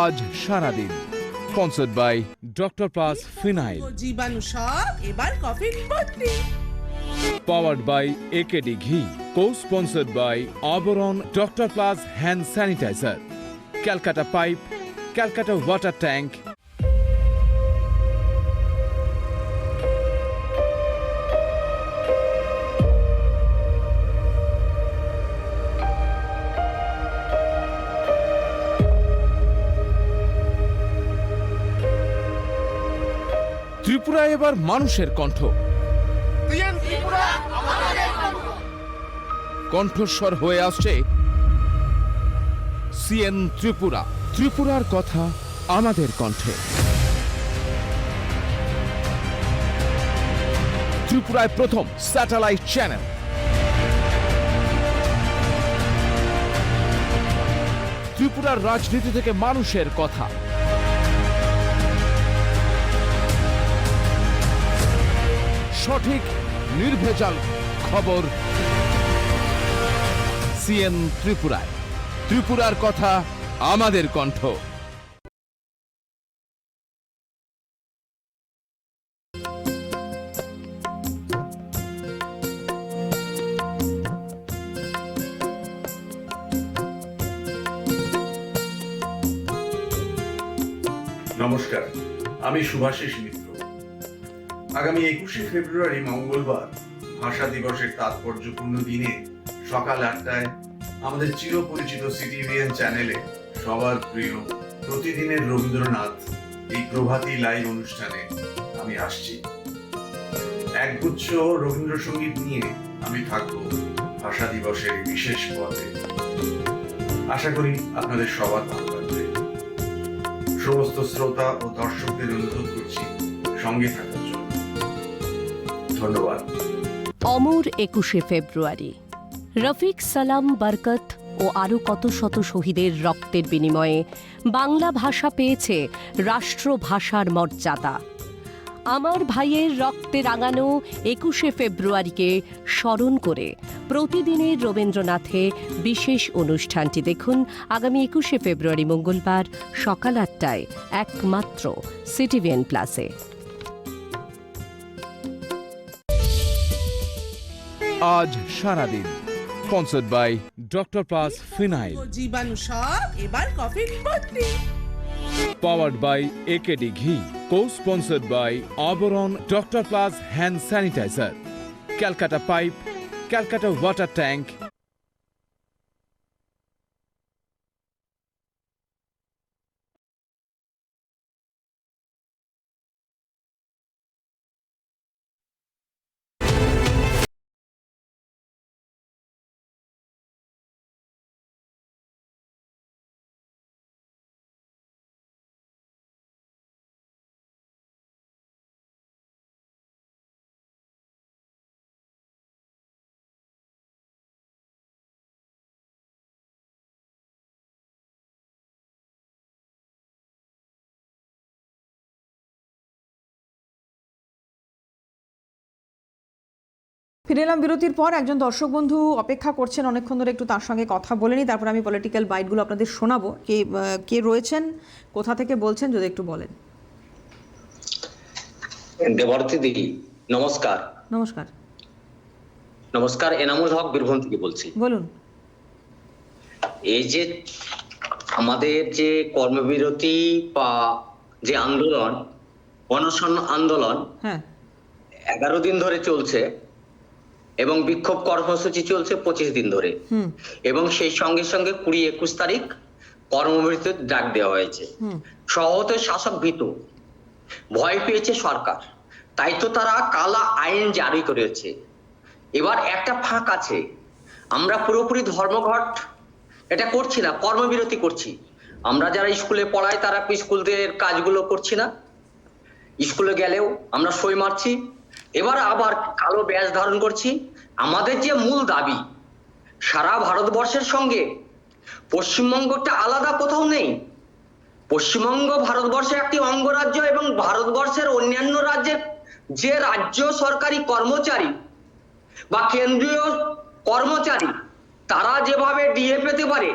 Speaker 1: আজ সারাদিন sponsored by doctor plus phenyl,
Speaker 2: জীবাণু সব এবার কফিন ভর্তি।
Speaker 1: পাওয়ার্ড বাই একেডি ঘি, cosponsored by Abaran doctor plus hand sanitiser, Calcutta pipe, Calcutta water tank. Tripura এবার মানুষের কণ্ঠ, কণ্ঠস্বর হয়ে আসছে সিএন ত্রিপুরা। ত্রিপুরার কথা আমাদের কণ্ঠে। ত্রিপুরায় প্রথম স্যাটেলাইট চ্যানেল, ত্রিপুরার রাজনীতি থেকে মানুষের কথা, সঠিক নির্ভেজাল খবর সিএন ত্রিপুরায়। ত্রিপুরার কথা আমাদের কণ্ঠ।
Speaker 14: নমস্কার, আমি শুভাশিস মিত্র। আগামী 21শে ফেব্রুয়ারি মঙ্গলবার ভাষা দিবসের তাৎপর্যপূর্ণ দিনে সকাল 8টায় আমাদের চিরপরিচিত সিটিভিএন চ্যানেলে সবার প্রিয় প্রতিদিনের রবীন্দ্রনাথ এই প্রভাতী লাইভ অনুষ্ঠানে আমি আসছি। একগুচ্ছ রবীন্দ্রসঙ্গীত নিয়ে আমি থাকবো ভাষা দিবসের এই বিশেষ পর্বে। আশা করি আপনাদের সবার ভালো লাগবে। সমস্ত শ্রোতা ও দর্শকদের অনুরোধ করছি সঙ্গে থাকার জন্য। ধন্যবাদ।
Speaker 6: অমর 21শে ফেব্রুয়ারি। রফিক, সালাম, বরকত ও আরও কত শত শহীদের রক্তের বিনিময়ে বাংলা ভাষা পেয়েছে রাষ্ট্রভাষার মর্যাদা। আমার ভাইয়ের রক্তে রাঙানো 21শে ফেব্রুয়ারিকে স্মরণ করে প্রতিদিনের রবীন্দ্রনাথে বিশেষ অনুষ্ঠানটি দেখুন আগামী 21শে ফেব্রুয়ারি মঙ্গলবার সকাল 8টায় একমাত্র সিটিভিএন প্লাসে।
Speaker 1: আজ সারাদিন sponsored by doctor plus phenyl,
Speaker 2: জীবাণু সব এবার কফিন ভর্তি।
Speaker 1: পাওয়ার্ড বাই একেডি ঘি, cosponsored by Abaran doctor plus hand sanitiser, Calcutta pipe, Calcutta water tank.
Speaker 3: ফিরে এলাম বিরতির পর। একজন দর্শক বন্ধু অপেক্ষা করছেন অনেকক্ষণ ধরে, একটু তার সঙ্গে কথা বলে নিই, তারপর আমি পলিটিক্যাল বাইটগুলো আপনাদের শোনাবো। কে রয়েছেন, কোথা থেকে বলছেন যদি একটু বলেন।
Speaker 15: দেবর্তী দিদি নমস্কার।
Speaker 3: নমস্কার।
Speaker 15: নমস্কার, এনামুল হক বীরভূম থেকে বলছি।
Speaker 3: বলুন।
Speaker 15: এই যে আমাদের যে কর্মবিরতি বা যে আন্দোলন, অনশন আন্দোলন 11 দিন ধরে চলছে এবং বিক্ষোভ কর্মসূচি চলছে 25 দিন ধরে, এবং সেই সঙ্গে সঙ্গে 20-21 তারিখ কর্মবিরতির ডাক দেওয়া হয়েছে। সহত শাসক ভীত, ভয় পেয়েছে সরকার, তাই তো তারা কালা আইন জারি করেছে। এবার একটা ফাঁক আছে, আমরা পুরোপুরি ধর্মঘট এটা করছি না, কর্মবিরতি করছি। আমরা যারা স্কুলে পড়াই তারা স্কুলের কাজগুলো করছি না, স্কুলে গেলেও আমরা সই মারছি। এবার আবার কালো ব্যাজ ধারণ করছি। আমাদের যে মূল দাবি, সারা ভারতবর্ষের সঙ্গে পশ্চিমবঙ্গটা আলাদা কোথাও নেই। পশ্চিমবঙ্গ ভারতবর্ষের একটি অঙ্গরাজ্য এবং ভারতবর্ষের অন্যান্য রাজ্যের যে রাজ্য সরকারি কর্মচারী বা কেন্দ্রীয় কর্মচারী তারা যেভাবে ডিএ পেতে পারে,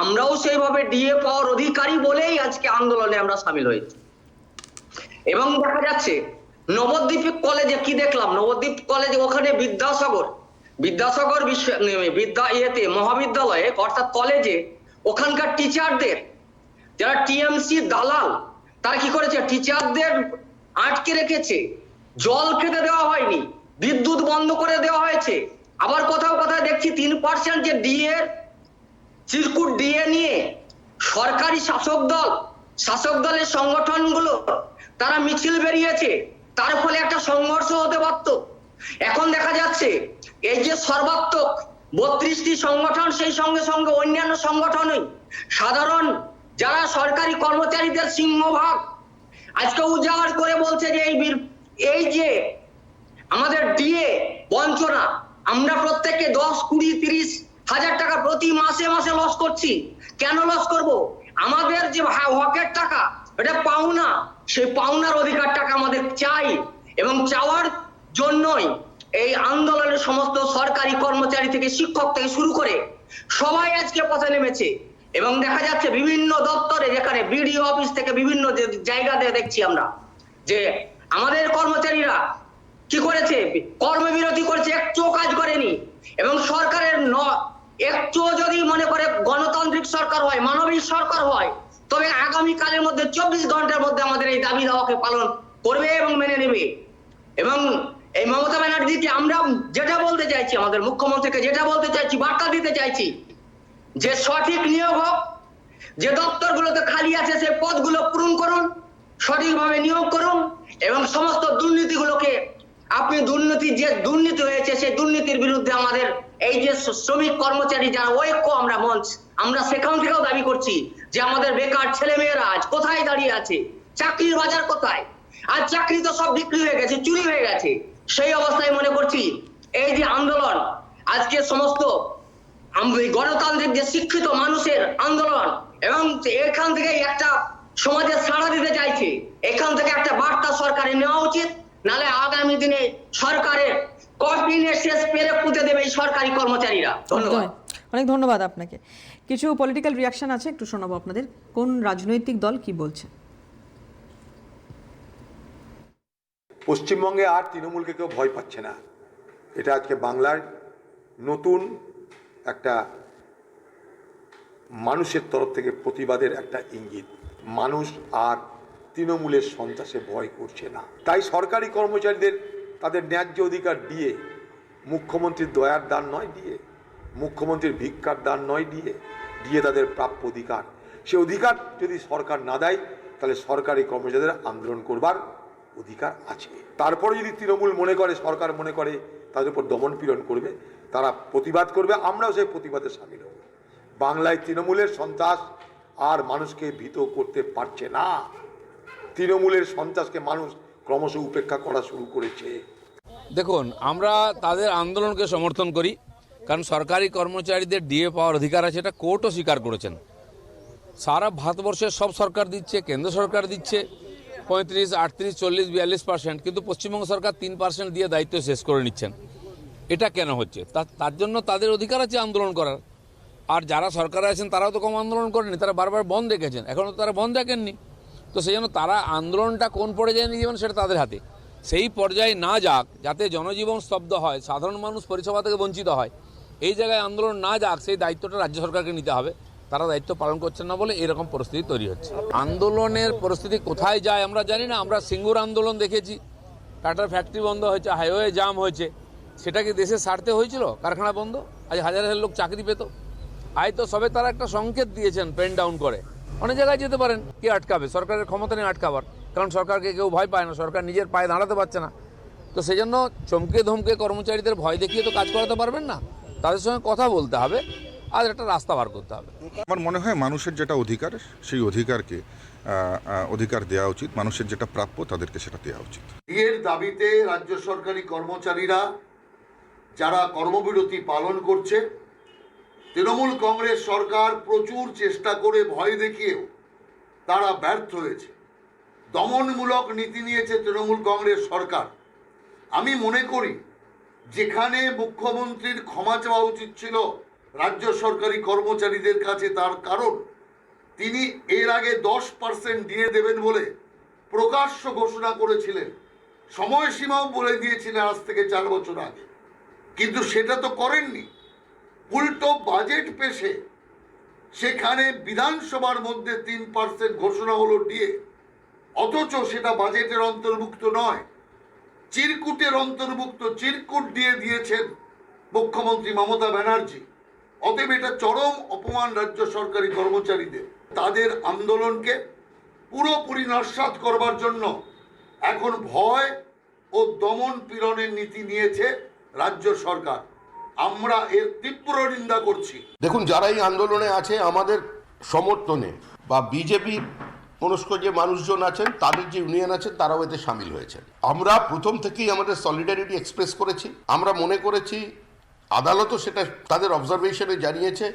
Speaker 15: আমরাও সেইভাবে ডিএ পাওয়ার অধিকারী বলেই আজকে আন্দোলনে আমরা সামিল হয়েছি। এবং দেখা যাচ্ছে নবদ্বীপ কলেজে কি দেখলাম, নবদ্বীপ কলেজে ওখানে বিদ্যাসাগর মহাবিদ্যালয়ে অর্থাৎ কলেজে ওখানকার টিচারদের যারা টিএমসি দালাল তারা কি করেছে, টিচারদের আটকে রেখেছে, জল খেতে দেওয়া হয়নি, বিদ্যুৎ বন্ধ করে দেওয়া হয়েছে। আবার কোথাও কোথাও দেখছি 3% যে ডিএ চিরকুট ডিএ নিয়ে সরকারি শাসক দলের সংগঠনগুলো তারা মিছিল বেরিয়েছে, তার ফলে একটা সংঘর্ষ হতে পারত। এখন দেখা যাচ্ছে এই যে সর্বাত্মক 32টি সংগঠন, সেই সঙ্গে সঙ্গে অন্যান্য সংগঠনই সাধারণ যারা সরকারি কর্মচারীদের সিংহভাগ আজকে উজাড় করে বলছে যে এই যে আমাদের ডিএ বঞ্চনা, আমরা প্রত্যেককে 10, 20, 30 হাজার টাকা প্রতি মাসে মাসে লস করছি। কেন লস করব? আমাদের যে হকের টাকা এটা পাওনা, সেই পাওনার অধিকার টাকা আমাদের চাই, এবং চাওয়ার জন্যই এই আন্দোলনের সমস্ত সরকারি কর্মচারী থেকে শিক্ষক থেকে শুরু করে সবাই আজকে পথে নেমেছে। এবং দেখা যাচ্ছে বিভিন্ন দপ্তরে, যেখানে বিডিও অফিস থেকে বিভিন্ন জায়গাতে দেখছি আমরা যে আমাদের কর্মচারীরা কি করেছে, কর্মবিরতি করেছে, একটু কাজ করেনি। এবং সরকারের একটু যদি মনে করে গণতান্ত্রিক সরকার হয়, মানবিক সরকার হয়, তবে আগামীকালের মধ্যে 24 ঘন্টার মধ্যে আমাদের এই দাবি দাওয়াকে পালন করবে এবং মেনে নেবে। এবং এই মমতা ব্যানার্জিকে আমরা যেটা বলতে চাইছি, আমাদের মুখ্যমন্ত্রীকে যেটা বলতে চাইছি, বার্তা দিতে চাইছি যে সঠিক নিয়োগ হোক, যে দপ্তরগুলোতে খালি আছে সেই পদগুলো পূরণ করুন, সঠিকভাবে নিয়োগ করুন এবং সমস্ত দুর্নীতিগুলোকে আপনি যে দুর্নীতি হয়েছে সেই দুর্নীতির বিরুদ্ধে আমাদের এই যে শ্রমিক কর্মচারী যারা ঐক্য আমরা সেখান থেকেও দাবি করছি যে আমাদের বেকার ছেলে মেয়েরা আজ কোথায় দাঁড়িয়ে আছে, চাকরির বাজার কোথায়? আর চাকরি তো সব বিক্রি হয়ে গেছে, চুরি হয়ে গেছে। সেই অবস্থায় মনে করছি এই যে আন্দোলন, আজকে সমস্ত গণতান্ত্রিক যে শিক্ষিত মানুষের আন্দোলন, এবং এখান থেকে একটা সমাজে সাড়া দিতে চাইছে, এখান থেকে একটা বার্তা সরকারের নেওয়া উচিত, নালে আগামী দিনে সরকারের কফিনে শেষ পেরে পুঁতে দেবে এই সরকারি কর্মচারীরা। ধন্যবাদ।
Speaker 3: অনেক ধন্যবাদ আপনাকে। কিছু পলিটিক্যাল রিয়াকশন আছে, একটু শোনাবো আপনাদের। কোন রাজনৈতিক দল কি বলছে?
Speaker 16: পশ্চিমবঙ্গে আর তৃণমূলকে কেউ ভয় পাচ্ছে না। এটা আজকে বাংলার নতুন একটা মানুষের তরফ থেকে প্রতিবাদের একটা ইঙ্গিত। মানুষ আর তৃণমূলের সন্ত্রাসে ভয় করছে না। তাই সরকারি কর্মচারীদের তাদের ন্যায্য অধিকার দিয়ে, মুখ্যমন্ত্রীর দয়ার দান নয় দিয়ে, মুখ্যমন্ত্রীর ভিক্ষার দান নয় দিয়ে তাদের প্রাপ্য অধিকার, সে অধিকার যদি সরকার না দেয় তাহলে সরকারি কর্মচারীদের আন্দোলন করবার অধিকার আছে। তারপরে যদি তৃণমূল মনে করে, সরকার মনে করে তাদের উপর দমন পীড়ন করবে, তারা প্রতিবাদ করবে, আমরাও সেই প্রতিবাদে সামিল হব। বাংলায় তৃণমূলের সন্ত্রাস আর মানুষকে ভীত করতে পারছে না। তৃণমূলের সন্ত্রাসকে মানুষ ক্রমশ উপেক্ষা করা শুরু করেছে।
Speaker 17: দেখুন, আমরা তাদের আন্দোলনকে সমর্থন করি, কারণ সরকারি কর্মচারীদের ডিএ পাওয়ার অধিকার আছে, এটা কোর্টও স্বীকার করেছেন। সারা ভারতবর্ষের সব সরকার দিচ্ছে, কেন্দ্র সরকার দিচ্ছে 35, 38, 40, 42%, কিন্তু পশ্চিমবঙ্গ সরকার 3% দিয়ে দায়িত্ব শেষ করে নিচ্ছেন। এটা কেন হচ্ছে? তার জন্য তাদের অধিকার আছে আন্দোলন করার। আর যারা সরকারে আছেন তারাও তো কম আন্দোলন করেনি, তারা বারবার বন্ধ রেখেছেন, এখনও তারা বন্ধ রাখেননি। তো সেই জন্য তারা আন্দোলনটা কোন পর্যায়ে নিয়ে যাবেন সেটা তাদের হাতে। সেই পর্যায়ে না যাক, যাতে জনজীবন স্তব্ধ হয়, সাধারণ মানুষ পরিষেবা থেকে বঞ্চিত হয়, এই জায়গায় আন্দোলন না যাক, সেই দায়িত্বটা রাজ্য সরকারকে নিতে হবে। তারা দায়িত্ব পালন করছেন না বলে এরকম পরিস্থিতি তৈরি হচ্ছে। আন্দোলনের পরিস্থিতি কোথায় যায় আমরা জানি না। আমরা সিঙ্গুর আন্দোলন দেখেছি, টাটার ফ্যাক্টরি বন্ধ হয়েছে, হাইওয়ে জাম হয়েছে। সেটা কি দেশের স্বার্থে হয়েছিল? কারখানা বন্ধ, আজ হাজার হাজার লোক চাকরি পেত। আজ তো সবে তারা একটা সংকেত দিয়েছেন পেন ডাউন করে, অনেক জায়গায় যেতে পারেন। কে আটকাবে? সরকারের ক্ষমতা নেই আটকাবার, কারণ সরকারকে কেউ ভয় পায় না, সরকার নিজের পায়ে দাঁড়াতে পারছে না। তো সেই জন্য চমকে ধমকে কর্মচারীদের ভয় দেখিয়ে তো কাজ করাতে পারবেন না, তাদের সঙ্গে কথা বলতে হবে আর একটা রাস্তা বার করতে হবে।
Speaker 18: আমার মনে হয় মানুষের যেটা অধিকার, সেই অধিকারকে অধিকার দেওয়া উচিত, মানুষের যেটা প্রাপ্য তাদেরকে সেটা দেওয়া উচিত।
Speaker 19: এর দাবিতে রাজ্য সরকারি কর্মচারীরা যারা কর্মবিরতি পালন করছে, তৃণমূল কংগ্রেস সরকার প্রচুর চেষ্টা করে ভয় দেখিয়েও তারা ব্যর্থ হয়েছে। দমনমূলক নীতি নিয়েছে তৃণমূল কংগ্রেস সরকার। আমি মনে করি যেখানে মুখ্যমন্ত্রীর ক্ষমা চাওয়া উচিত ছিল রাজ্য সরকারি কর্মচারীদের কাছে, তার কারণ তিনি এর আগে 10% দিয়ে দেবেন বলে প্রকাশ্য ঘোষণা করেছিলেন, সময়সীমাও বলে দিয়েছিলেন আজ থেকে 4 বছর আগে, কিন্তু সেটা তো করেননি। উল্টো বাজেট পেশে সেখানে বিধানসভার মধ্যে 3% ঘোষণা হলো ডিএ, অথচ সেটা বাজেটের অন্তর্ভুক্ত নয়, চিরকুটের অন্তর্ভুক্ত। চিরকুট দিয়ে দিয়েছেন মুখ্যমন্ত্রী মমতা ব্যানার্জি। অতএব এটা চরম অপমান রাজ্য সরকারি কর্মচারীদের। তাদের আন্দোলনকে পুরোপুরি নস্যাৎ করবার জন্য এখন ভয় ও দমন পীড়নের নীতি নিয়েছে রাজ্য সরকার। আমরা এর তীব্র নিন্দা করছি।
Speaker 20: দেখুন, যারা এই আন্দোলনে আছে আমাদের সমর্থনে বা বিজেপি মনস্ক যে মানুষজন আছেন, তাদের যে ইউনিয়ন আছেন, তারাও এতে সামিল হয়েছেন। আমরা প্রথম থেকেই আমাদের সলিডারিটি এক্সপ্রেস করেছি। আমরা মনে করেছি, আদালতও সেটা তাদের অবজারভেশনে জানিয়েছে,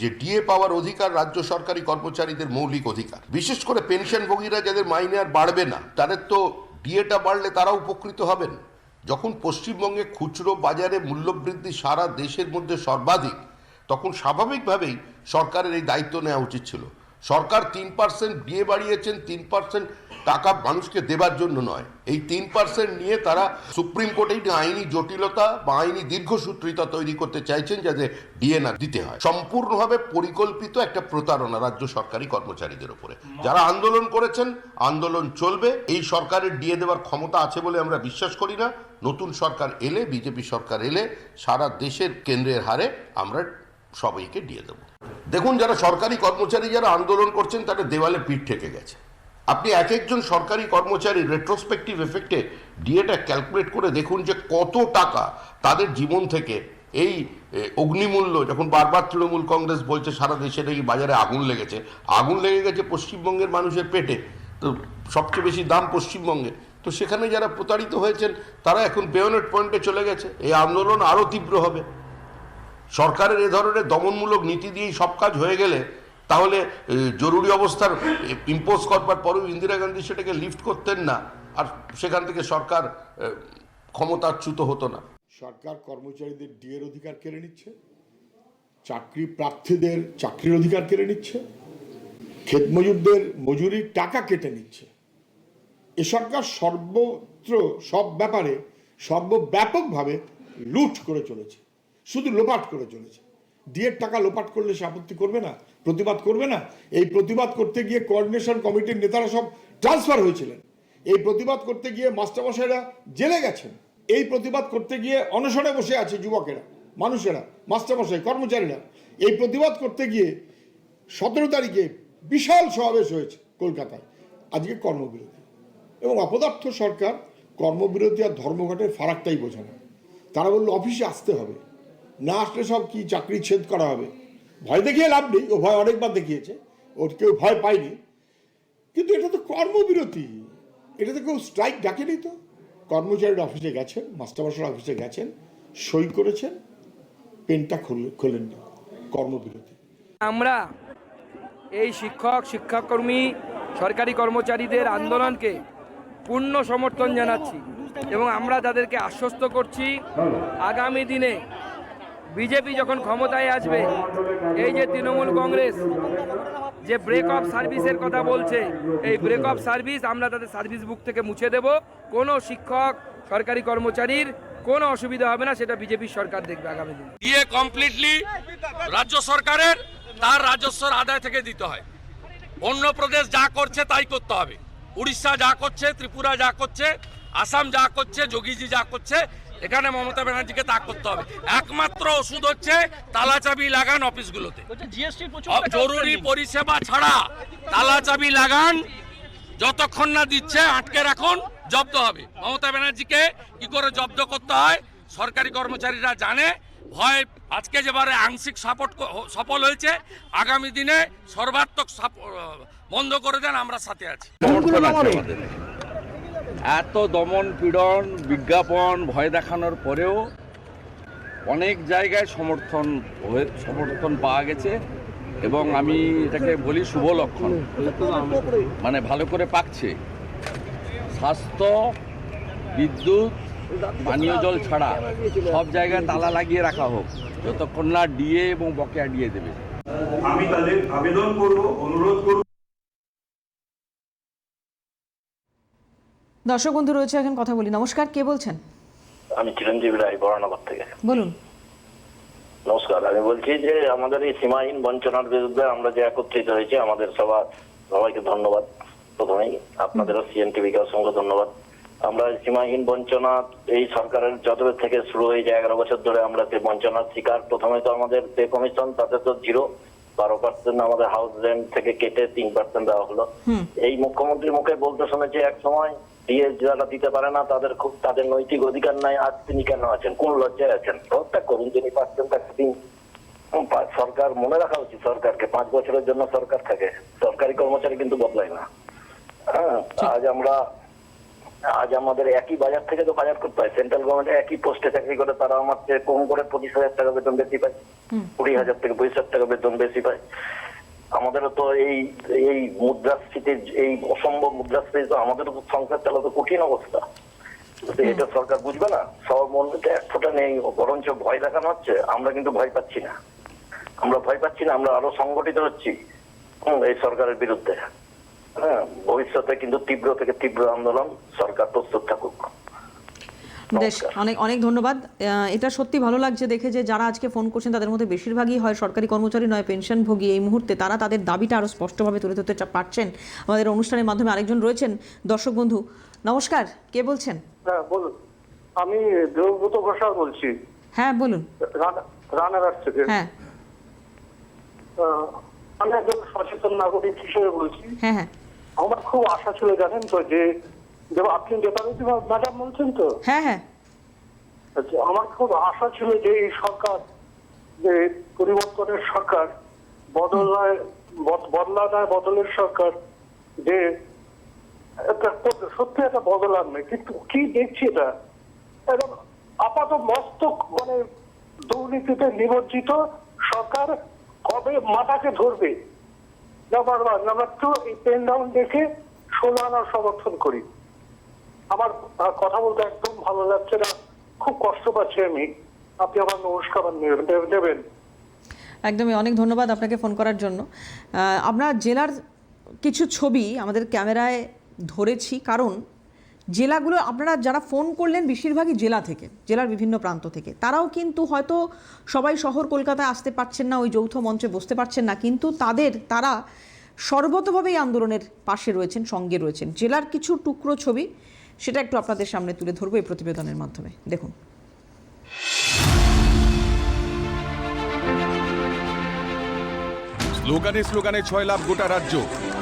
Speaker 20: যে ডিএ পাওয়ার অধিকার রাজ্য সরকারি কর্মচারীদের মৌলিক অধিকার। বিশেষ করে পেনশনভোগীরা যাদের মাইনে আর বাড়বে না, তাদের তো ডিএটা বাড়লে তারা উপকৃত হবেন। যখন পশ্চিমবঙ্গে খুচরো বাজারে মূল্যবৃদ্ধি সারা দেশের মধ্যে সর্বাধিক, তখন স্বাভাবিকভাবেই সরকারের এই দায়িত্ব নেওয়া উচিত ছিল। সরকার 3% ডিএ বাড়িয়েছেন, 3% টাকা মানুষকে দেবার জন্য নয়। এই 3% নিয়ে তারা সুপ্রিম কোর্টে আইনি জটিলতা বা আইনি দীর্ঘসূত্রিতা তৈরি করতে চাইছেন, যাতে ডিএ না দিতে হয়। সম্পূর্ণভাবে পরিকল্পিত একটা প্রতারণা রাজ্য সরকারি কর্মচারীদের উপরে। যারা আন্দোলন করেছেন, আন্দোলন চলবে। এই সরকারের ডিএ দেওয়ার ক্ষমতা আছে বলে আমরা বিশ্বাস করি না। নতুন সরকার এলে, বিজেপি সরকার এলে, সারা দেশের কেন্দ্রের হারে আমরা সবাইকে ডিএ দেবো। দেখুন, যারা সরকারি কর্মচারী যারা আন্দোলন করছেন, তারা দেওয়ালে পিঠ ঠেকে গেছে। আপনি এক একজন সরকারি কর্মচারী রেট্রোস্পেক্টিভ এফেক্টে ডিএটা ক্যালকুলেট করে দেখুন যে কত টাকা তাদের জীবন থেকে এই অগ্নিমূল্য, যখন বারবার তৃণমূল কংগ্রেস বলছে সারা দেশে নাকি বাজারে আগুন লেগেছে, আগুন লেগে গেছে পশ্চিমবঙ্গের মানুষের পেটে, তো সবচেয়ে বেশি দাম পশ্চিমবঙ্গে, তো সেখানে যারা প্রতারিত হয়েছেন তারা এখন বেয়োনেট পয়েন্টে চলে গেছে। এই আন্দোলন আরও তীব্র হবে। সরকারের এ ধরনের দমনমূলক নীতি দিয়েই সব কাজ হয়ে গেলে তাহলে জরুরি অবস্থার ইম্পোজ করবার পরেও ইন্দিরা গান্ধী সেটাকে লিফট করতেন না, আর সেখান থেকে সরকার ক্ষমতাচ্যুত হতো না।
Speaker 21: সরকার কর্মচারীদের ডিএর অধিকার কেড়ে নিচ্ছে, চাকরি প্রার্থীদের চাকরির অধিকার কেড়ে নিচ্ছে, ক্ষেতমজুরদের মজুরির টাকা কেটে নিচ্ছে। এ সরকার সর্বত্র সব ব্যাপারে সর্বব্যাপকভাবে লুট করে চলেছে, শুধু লোপাট করে চলেছে। ডিএর টাকা লোপাট করলে সে আপত্তি করবে না, প্রতিবাদ করবে না? এই প্রতিবাদ করতে গিয়ে কোঅর্ডিনেশন কমিটির নেতারা সব ট্রান্সফার হয়েছিলেন, এই প্রতিবাদ করতে গিয়ে মাস্টারমশাইরা জেলে গেছেন, এই প্রতিবাদ করতে গিয়ে অনশনে বসে আছে যুবকেরা, মানুষেরা, মাস্টারমশাই, কর্মচারীরা। এই প্রতিবাদ করতে গিয়ে 17 তারিখে বিশাল সমাবেশ হয়েছে কলকাতায়, আজকে কর্মবিরতি। এবং অপদার্থ সরকার কর্মবিরতি আর ধর্মঘটের ফারাকটাই বোঝে না। তারা বললো অফিসে আসতে হবে, না আসলে সব কি চাকরি ছেদ করা হবে। ভয় দেখিয়ে লাভ নেই, ও ভয় অনেকবার দেখিয়েছে, ওর কেউ ভয় পায়নি। কিন্তু এটা তো কর্মবিরতি, এটাতে কেউ স্ট্রাইক ডাকেনি। তো কর্মচারীরা অফিসে গেছেন, মাস্টারমশাইরা অফিসে গেছেন, সই করেছেন, পেনটা খোলেননি, কর্মবিরতি।
Speaker 12: আমরা এই শিক্ষাকর্মী সরকারি কর্মচারীদের আন্দোলনকে পূর্ণ সমর্থন জানাচ্ছি এবং আমরা তাদেরকে আশ্বস্ত করছি আগামী দিনে বিজেপি যখন ক্ষমতায় আসবে, এই যে তৃণমূল কংগ্রেস যে ব্রেক অফ সার্ভিসের কথা বলছে, এই ব্রেক অফ সার্ভিস আমরা তাদের সার্ভিস বুক থেকে মুছে দেব। কোনো শিক্ষক সরকারি কর্মচারীর কোনো অসুবিধা হবে না, সেটা বিজেপির সরকার দেখবে আগামী দিনে।
Speaker 17: দিয়ে কমপ্লিটলি রাজ্য সরকারের তার রাজস্ব আদায় থেকে দিতে হয়। অন্ধ্রপ্রদেশ যা করছে তাই করতে হবে, উড়িষ্যা যা করছে, ত্রিপুরা যা করছে, আসাম যা করছে, যোগীজি যা করছে, এখানে মমতা ব্যানার্জিকে তা করতে হবে। একমাত্র ওষুধ হচ্ছে তালাচাবি লাগান অফিসগুলোতে, জরুরি পরিষেবা ছাড়া তালাচাবি লাগান, যতক্ষণ না দিচ্ছে আটকে রাখুন, জব্দ হবে। মমতা ব্যানার্জিকে কি করে জব্দ করতে হয় সরকারি কর্মচারীরা জানে। ভয় আজকে যেবারে আংশিক সফল হয়েছে, আগামী দিনে সর্বাত্মক বন্ধ করে দেন, আমরা সাথে আছি।
Speaker 22: এত দমন পীড়ন, বিজ্ঞাপন, ভয় দেখানোর পরেও অনেক জায়গায় সমর্থন পাওয়া গেছে এবং আমি এটাকে বলি শুভ লক্ষণ, মানে ভালো করে পাকছে। স্বাস্থ্য, বিদ্যুৎ, পানীয় জল ছাড়া সব জায়গায় তালা লাগিয়ে রাখা হোক, যতক্ষণ না ডিএ এবং বকেয়া ডিএ দেবে।
Speaker 23: আমি তাদের আবেদন করব, অনুরোধ করব।
Speaker 3: দর্শক বন্ধু রয়েছে, এখন কথা বলি। নমস্কার, কে বলছেন?
Speaker 24: আমি চিরঞ্জীবী রায়, বরানগর থেকে।
Speaker 3: বলুন।
Speaker 24: নমস্কার, আমি বলছি যে আমাদের এই সীমাহীন বঞ্চনার বিরুদ্ধে আমরা যে একত্রিত হয়েছি, আমাদের সবাইকে ধন্যবাদ। প্রথমেই আপনাদেরও সিএনটিভিকে অসংখ্য ধন্যবাদ। আমরা সীমাহীন বঞ্চনা এই সরকারের যতবের থেকে শুরু হয়েছে 11 বছর ধরে আমরা সেই বঞ্চনার শিকার। প্রথমে তো আমাদের পে কমিশন, তাতে তো 0-12% আমাদের হাউস রেন্ট থেকে কেটে 3% দেওয়া হলো। এই মুখ্যমন্ত্রীর মুখে বলতে শুনেছি এক সময় ডিএ যারা দিতে পারে না তাদের নৈতিক অধিকার নাই। আজ তিনি কেন আছেন? কোন লজ্জায় আছেন? প্রত্যেক করুন, যিনি পাচ্ছেন তাকে দিন। সরকার মনে রাখা উচিত, সরকারকে 5 বছরের জন্য সরকার থাকে, সরকারি কর্মচারী কিন্তু বদলায় না। আজ আমাদের একই বাজার থেকে তো বাজার করতে হয়। সেন্ট্রাল গভর্নমেন্টে একই পোস্টে চাকরি করে তারা আমার চেয়ে কম করে 25,000 টাকা বেতন বেশি পায়, 20,000 থেকে 25,000 টাকা বেতন বেশি পায়। আমাদেরও তো এই মুদ্রাস্ফীতির, এই অসম্ভব মুদ্রাস্ফীতি তো আমাদেরও তো সংসার চালাতে কঠিন অবস্থা। এটা সরকার বুঝবে না? সবার মধ্যে এক ফোঁটা নেই, বরঞ্চ ভয় দেখানো হচ্ছে। আমরা কিন্তু ভয় পাচ্ছি না, আমরা আরো সংগঠিত হচ্ছি এই সরকারের বিরুদ্ধে। ভবিষ্যতে কিন্তু তীব্র থেকে তীব্র আন্দোলন, সরকার প্রস্তুত থাকুক।
Speaker 3: বেশ, অনেক অনেক ধন্যবাদ। এটা সত্যি ভালো লাগছে দেখে যে যারা আজকে ফোন করছেন তাদের মধ্যে বেশিরভাগই হয় সরকারি কর্মচারী, নয় পেনশনভোগী। এই মুহূর্তে তারা তাদের দাবিটা আরও স্পষ্টভাবে তুলে ধরতে পারছেন। আমাদের অনুষ্ঠানের মাধ্যমে আরেকজন রয়েছেন দর্শক বন্ধু। নমস্কার, কে বলছেন?
Speaker 25: হ্যাঁ বলুন, আমি দেবব্রত ঘোষাল বলছি।
Speaker 3: হ্যাঁ বলুন।
Speaker 25: রানাঘাট থেকে।
Speaker 3: হ্যাঁ,
Speaker 25: আমি একজন সচেতন নাগরিক হিসেবে বলছি।
Speaker 3: হ্যাঁ হ্যাঁ।
Speaker 25: আমার খুব আশা ছিল জানেন তো যে আপনি নেতাজি ম্যাডাম বলছেন তো?
Speaker 3: হ্যাঁ হ্যাঁ,
Speaker 25: আচ্ছা, আমার খুব আশা ছিল যে এই সরকার, যে পরিবর্তনের সরকার, বদলের সরকার, যে সত্যি একটা বদল আনবে, কিন্তু কি দেখছি এটা এবং আপাত মস্তক মানে দুর্নীতিতে নিমজ্জিত সরকার কবে মাথাকে ধরবে? নাম্বার 1, নাম্বার 2, এই পেন ডাউন দেখে 16 আনার সমর্থন করি। আমার কথা বলতে একদম ভালো লাগছে না, খুব কষ্ট পাচ্ছি আমি। আপনি আমার নমস্কার দেবেন।
Speaker 3: একদমই, অনেক ধন্যবাদ আপনাকে ফোন করার জন্য। আমরা জেলার কিছু ছবি আমাদের ক্যামেরায় ধরেছি, কারণ জেলাগুলো আপনারা যারা ফোন করলেন বেশিরভাগই জেলা থেকে, জেলার বিভিন্ন প্রান্ত থেকে। তারাও কিন্তু হয়তো সবাই শহর কলকাতায় আসতে পারছেন না, ওই যৌথ মঞ্চে বসতে পারছেন না, কিন্তু তারা সর্বতভাবে এই আন্দোলনের পাশে রয়েছেন, সঙ্গে রয়েছেন। জেলার কিছু টুকরো ছবি সেটা একটু আপনাদের সামনে তুলে ধরবো এই প্রতিবেদনের মাধ্যমে। দেখুন।
Speaker 4: স্লোগানে স্লোগানে 6 লাভ গোটা রাজ্য,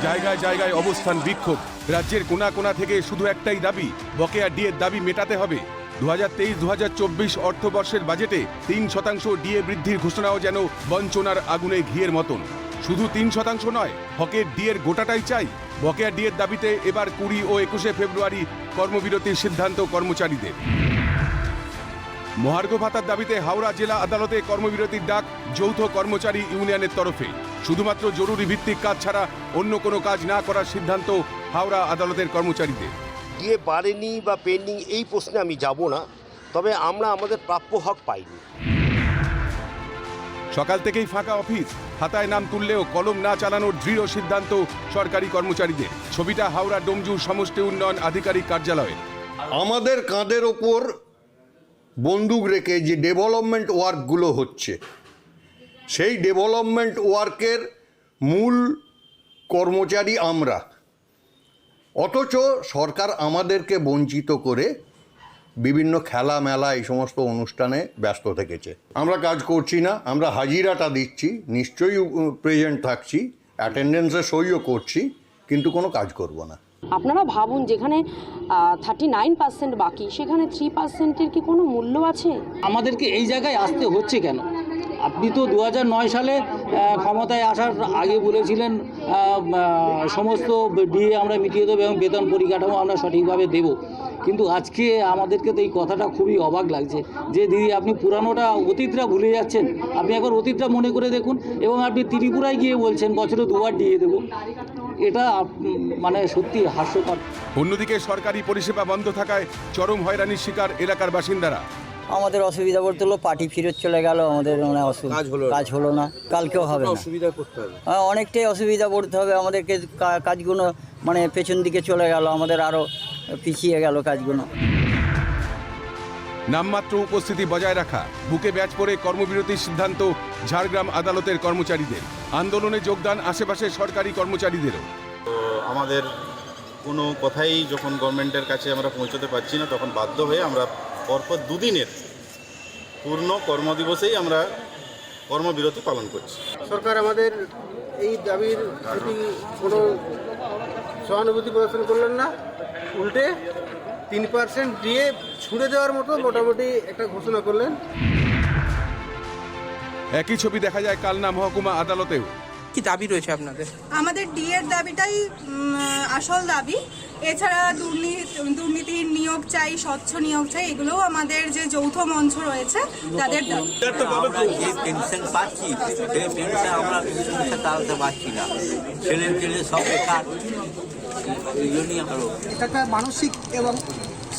Speaker 4: জায়গায় জায়গায় অবস্থান, বিক্ষোভ। রাজ্যের কোনা কোনা থেকে শুধু একটাই দাবি, বকেয়া ডিএর দাবি মেটাতে হবে। 2023-2024 অর্থবর্ষের বাজেটে 3% ডিএ বৃদ্ধির ঘোষণাও যেন বঞ্চনার আগুনে ঘিয়ের মতন। শুধু 3% নয়, হকের ডিএর গোটাটাই চাই। বকেয়া ডিএর দাবিতে এবার 20 ও 21 ফেব্রুয়ারি কর্মবিরতির সিদ্ধান্ত কর্মচারীদের। মহার্ঘ ভাতার দাবিতে হাওড়া জেলা আদালতে কর্মবিরতির ডাক যৌথ কর্মচারী ইউনিয়নের তরফে। শুধুমাত্র জরুরি ভিত্তিক কাজ ছাড়া অন্য কোনো কাজ না করার সিদ্ধান্ত হাওড়া আদালতের কর্মচারীদের।
Speaker 20: ডিএ বাড়েনি বা পেন্ডিং এই প্রশ্নে আমি যাব না, তবে আমরা আমাদের প্রাপ্য হক পাইনি।
Speaker 4: সকাল থেকেই ফাঁকা অফিস, খাতায় নাম তুললেও কলম না চালানোর দৃঢ় সিদ্ধান্ত সরকারি কর্মচারীদের। ছবিটা হাওড়া ডোমজুর সমষ্টি উন্নয়ন আধিকারিক কার্যালয়ে।
Speaker 20: আমাদের কাঁধের ওপর বন্দুক রেখে যে ডেভেলপমেন্ট ওয়ার্কগুলো হচ্ছে, সেই ডেভেলপমেন্ট ওয়ার্কের মূল কর্মচারী আমরা, অথচ সরকার আমাদেরকে বঞ্চিত করে বিভিন্ন খেলা মেলা এই সমস্ত অনুষ্ঠানে ব্যস্ত থেকেছে। আমরা কাজ করছি না, আমরা হাজিরাটা দিচ্ছি, নিশ্চয়ই প্রেজেন্ট থাকছি, অ্যাটেন্ডেন্সে সইও করছি, কিন্তু কোনো কাজ করব না।
Speaker 5: আপনারা ভাবুন, যেখানে 39% বাকি, সেখানে 3%-এর কি কোনো মূল্য আছে?
Speaker 12: আমাদেরকে এই জায়গায় আসতে হচ্ছে কেন? আপনি তো 2009 সালে ক্ষমতায় আসার আগে বলেছিলেন সমস্ত ডিএ আমরা মিটিয়ে দেবো এবং বেতন পরিকাঠামো আমরা সঠিকভাবে দেব, কিন্তু আজকে আমাদেরকে তো এই কথাটা খুবই অবাক লাগছে যে দিদি আপনি পুরানোটা অতীতটা ভুলে যাচ্ছেন। আপনি একবার অতীতটা মনে করে দেখুন, এবং আপনি ত্রিপুরায় গিয়ে বলছেন বছরে 2বার ডিএ দেবো। এটা মানে সত্যি হাস্যকর।
Speaker 4: অন্যদিকে সরকারি পরিষেবা বন্ধ থাকায় চরম হয়রানির শিকার এলাকার বাসিন্দারা।
Speaker 7: আমাদের অসুবিধা করতে হলো, পার্টি ফেরত চলে গেল, আমাদের মানে কাজ হলো না, কালকেও হবে না।
Speaker 20: অসুবিধা করতে হবে,
Speaker 7: অনেকটাই অসুবিধা পড়তে হবে আমাদেরকে। কাজগুলো মানে পেছন দিকে চলে গেল, আমাদের আরও পিছিয়ে গেল কাজগুলো।
Speaker 4: নামমাত্র উপস্থিতি বজায় রাখা, বুকে ব্যাচ পরে কর্মবিরতির সিদ্ধান্ত ঝাড়গ্রাম আদালতের কর্মচারীদের। আন্দোলনে যোগদান আশেপাশের সরকারি কর্মচারীদেরও।
Speaker 8: আমাদের কোনো কথাই যখন গভর্নমেন্টের কাছে আমরা পৌঁছতে পারছি না, তখন বাধ্য হয়ে আমরা পরপর 2 দিনের পূর্ণ কর্মদিবসেই আমরা কর্মবিরতি পালন করছি।
Speaker 9: সরকার আমাদের এই দাবির প্রতি কোনো সহানুভূতি প্রদর্শন করলেন না, উল্টে 3% দিয়ে ছুড়ে দেওয়ার মতো মোটামুটি একটা ঘোষণা করলেন।
Speaker 4: একই ছবি দেখা যায় কালনা মহকুমা আদালতেও।
Speaker 2: কি দাবি রয়েছে আপনাদের?
Speaker 26: আমাদের ডিএর দাবিটাই আসল দাবি। এছাড়া দুর্নীতি নিয়োগ চাই, স্বচ্ছ নিয়োগ চাই, এগুলোও আমাদের যে যৌথ মঞ্চ রয়েছে তাদের দাবি।
Speaker 27: পেনশন পাচ্ছি, পেনশন আমরা চালাতে পারছি না, ছেলে সব বেকার।
Speaker 28: একটা মানসিক এবং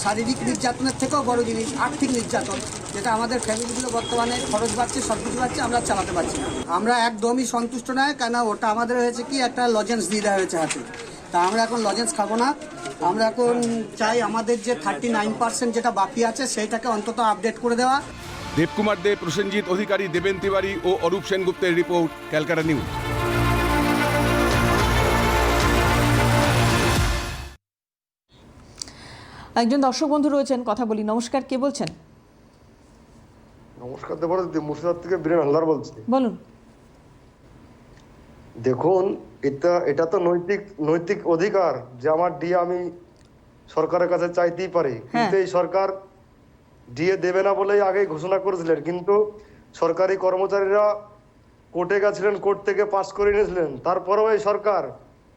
Speaker 28: শারীরিক নির্যাতনের থেকেও বড় জিনিস আর্থিক নির্যাতন, যেটা আমাদের ফ্যামিলিগুলো বর্তমানে খরচ বাড়ছে, সব কিছু বাড়ছে, আমরা চালাতে পারছি না। আমরা একদমই সন্তুষ্ট নয়, কেন ওটা আমাদের হয়েছে কি একটা লজেন্স দিয়ে দেওয়া হয়েছে হাতে, তা আমরা এখন লজেন্স খাবো না। আমরা এখন চাই আমাদের যে 39% যেটা বাকি আছে সেইটাকে অন্তত আপডেট করে দেওয়া।
Speaker 4: দেবকুমার দে, প্রসেনজিৎ অধিকারী, দেবেন তিওয়ারি ও অরূপ সেনগুপ্তের রিপোর্ট, ক্যালকাটা নিউজ।
Speaker 3: একজন দর্শক বন্ধু রয়েছেন, কথা বলি। নমস্কার, কে বলছেন?
Speaker 29: নমস্কার, মুর্শিদাবাদ থেকে বীরেন হালদার বলছি।
Speaker 3: বলুন।
Speaker 29: দেখুন,
Speaker 1: এটা তো নৈতিক অধিকার যে আমার ডিএ আমি সরকারের কাছে চাইতেই পারি, কিন্তু এই সরকার ডিএ দেবে না বলেই আগেই ঘোষণা করেছিলেন, কিন্তু সরকারি কর্মচারীরা কোর্টে গেছিলেন, কোর্ট থেকে পাস করে নিয়েছিলেন, তারপরেও এই সরকার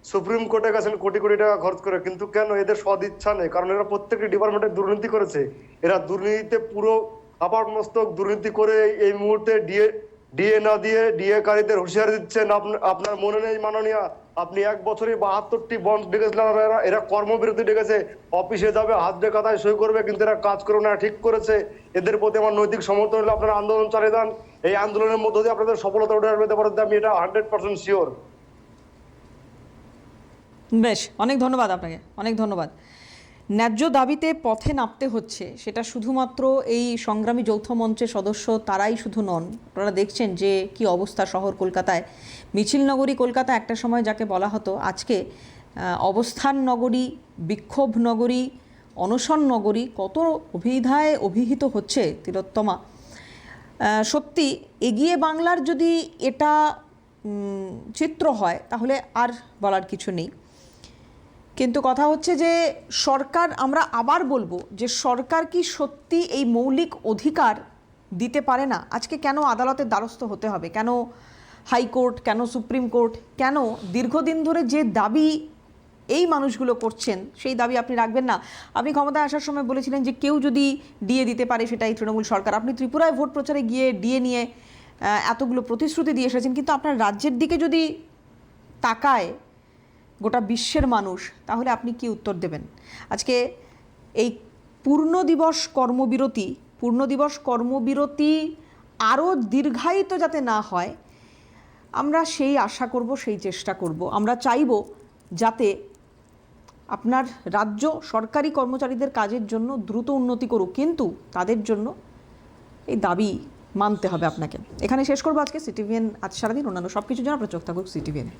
Speaker 1: সুপ্রিম কোর্টে গেছেন কোটি কোটি টাকা খরচ করে, কিন্তু কেন? এদের সদিচ্ছা নেই, কারণ এরা প্রত্যেকটি ডিপার্টমেন্টে দুর্নীতি করেছে। এরা দুর্নীতিতে পুরো আপাতমস্তক দুর্নীতি করে এই মুহূর্তে ডিএ না দিয়ে ডিএ কারীদের হুঁশিয়ারি দিচ্ছেন। আপনার মনে নেই মাননীয়া, আপনি 1 বছরে 72টি বন্ধ ডেকেছিলেন, এরা কর্মবিরতি ডেকেছে, অফিসে যাবে, হাত দিয়ে খাতায় সই করবে, কিন্তু এরা কাজ করবে না, ঠিক করেছে। এদের প্রতি আমার নৈতিক সমর্থন হলে আপনারা আন্দোলন চালিয়ে যান। এই আন্দোলনের মধ্য দিয়ে আপনাদের সফলতা উঠে আসবে, আমি এটা 100% শিওর।
Speaker 3: বেশ, অনেক ধন্যবাদ আপনাকে, অনেক ধন্যবাদ। ন্যায্য দাবিতে পথে নামতে হচ্ছে, সেটা শুধুমাত্র এই সংগ্রামী যৌথ মঞ্চের সদস্য তারাই শুধু নন। আপনারা দেখছেন যে কি অবস্থা শহর কলকাতায়। মিছিল নগরী কলকাতা একটা সময় যাকে বলা হতো, আজকে অবস্থান নগরী, বিক্ষোভ নগরী, অনশন নগরী, কত অভিধায় অভিহিত হচ্ছে তিলোত্তমা। সত্যি এগিয়ে বাংলার যদি এটা চিত্র হয় তাহলে আর বলার কিছু নেই। কিন্তু কথা হচ্ছে যে সরকার, আমরা আবার বলবো যে সরকার কি সত্যি এই মৌলিক অধিকার দিতে পারে না? আজকে কেন আদালতের দ্বারস্থ হতে হবে? কেন হাইকোর্ট, কেন সুপ্রিম কোর্ট, কেন দীর্ঘদিন ধরে যে দাবি এই মানুষগুলো করছেন সেই দাবি আপনি রাখবেন না? আপনি ক্ষমতায় আসার সময় বলেছিলেন যে কেউ যদি ডিএ দিতে পারে সেটাই তৃণমূল সরকার। আপনি ত্রিপুরায় ভোট প্রচারে গিয়ে ডিএ নিয়ে এতগুলো প্রতিশ্রুতি দিয়ে এসেছেন, কিন্তু আপনার রাজ্যের দিকে যদি তাকায় গোটা বিশ্বের মানুষ, তাহলে আপনি কি উত্তর দেবেন? আজকে এই পূর্ণ দিবস কর্মবিরতি আরও দীর্ঘায়িত যাতে না হয়, আমরা সেই আশা করব, সেই চেষ্টা করব। আমরা চাইব যাতে আপনার রাজ্য সরকারি কর্মচারীদের কাজের জন্য দ্রুত উন্নতি করুক, কিন্তু তাদের জন্য এই দাবি মানতে হবে আপনাকে। এখানে শেষ করবো আজকে সিটিভিএন আজ সারাদিন। অন্যান্য সব কিছুর জন্য আপনার চোখ থাকুক সিটিভিএনে।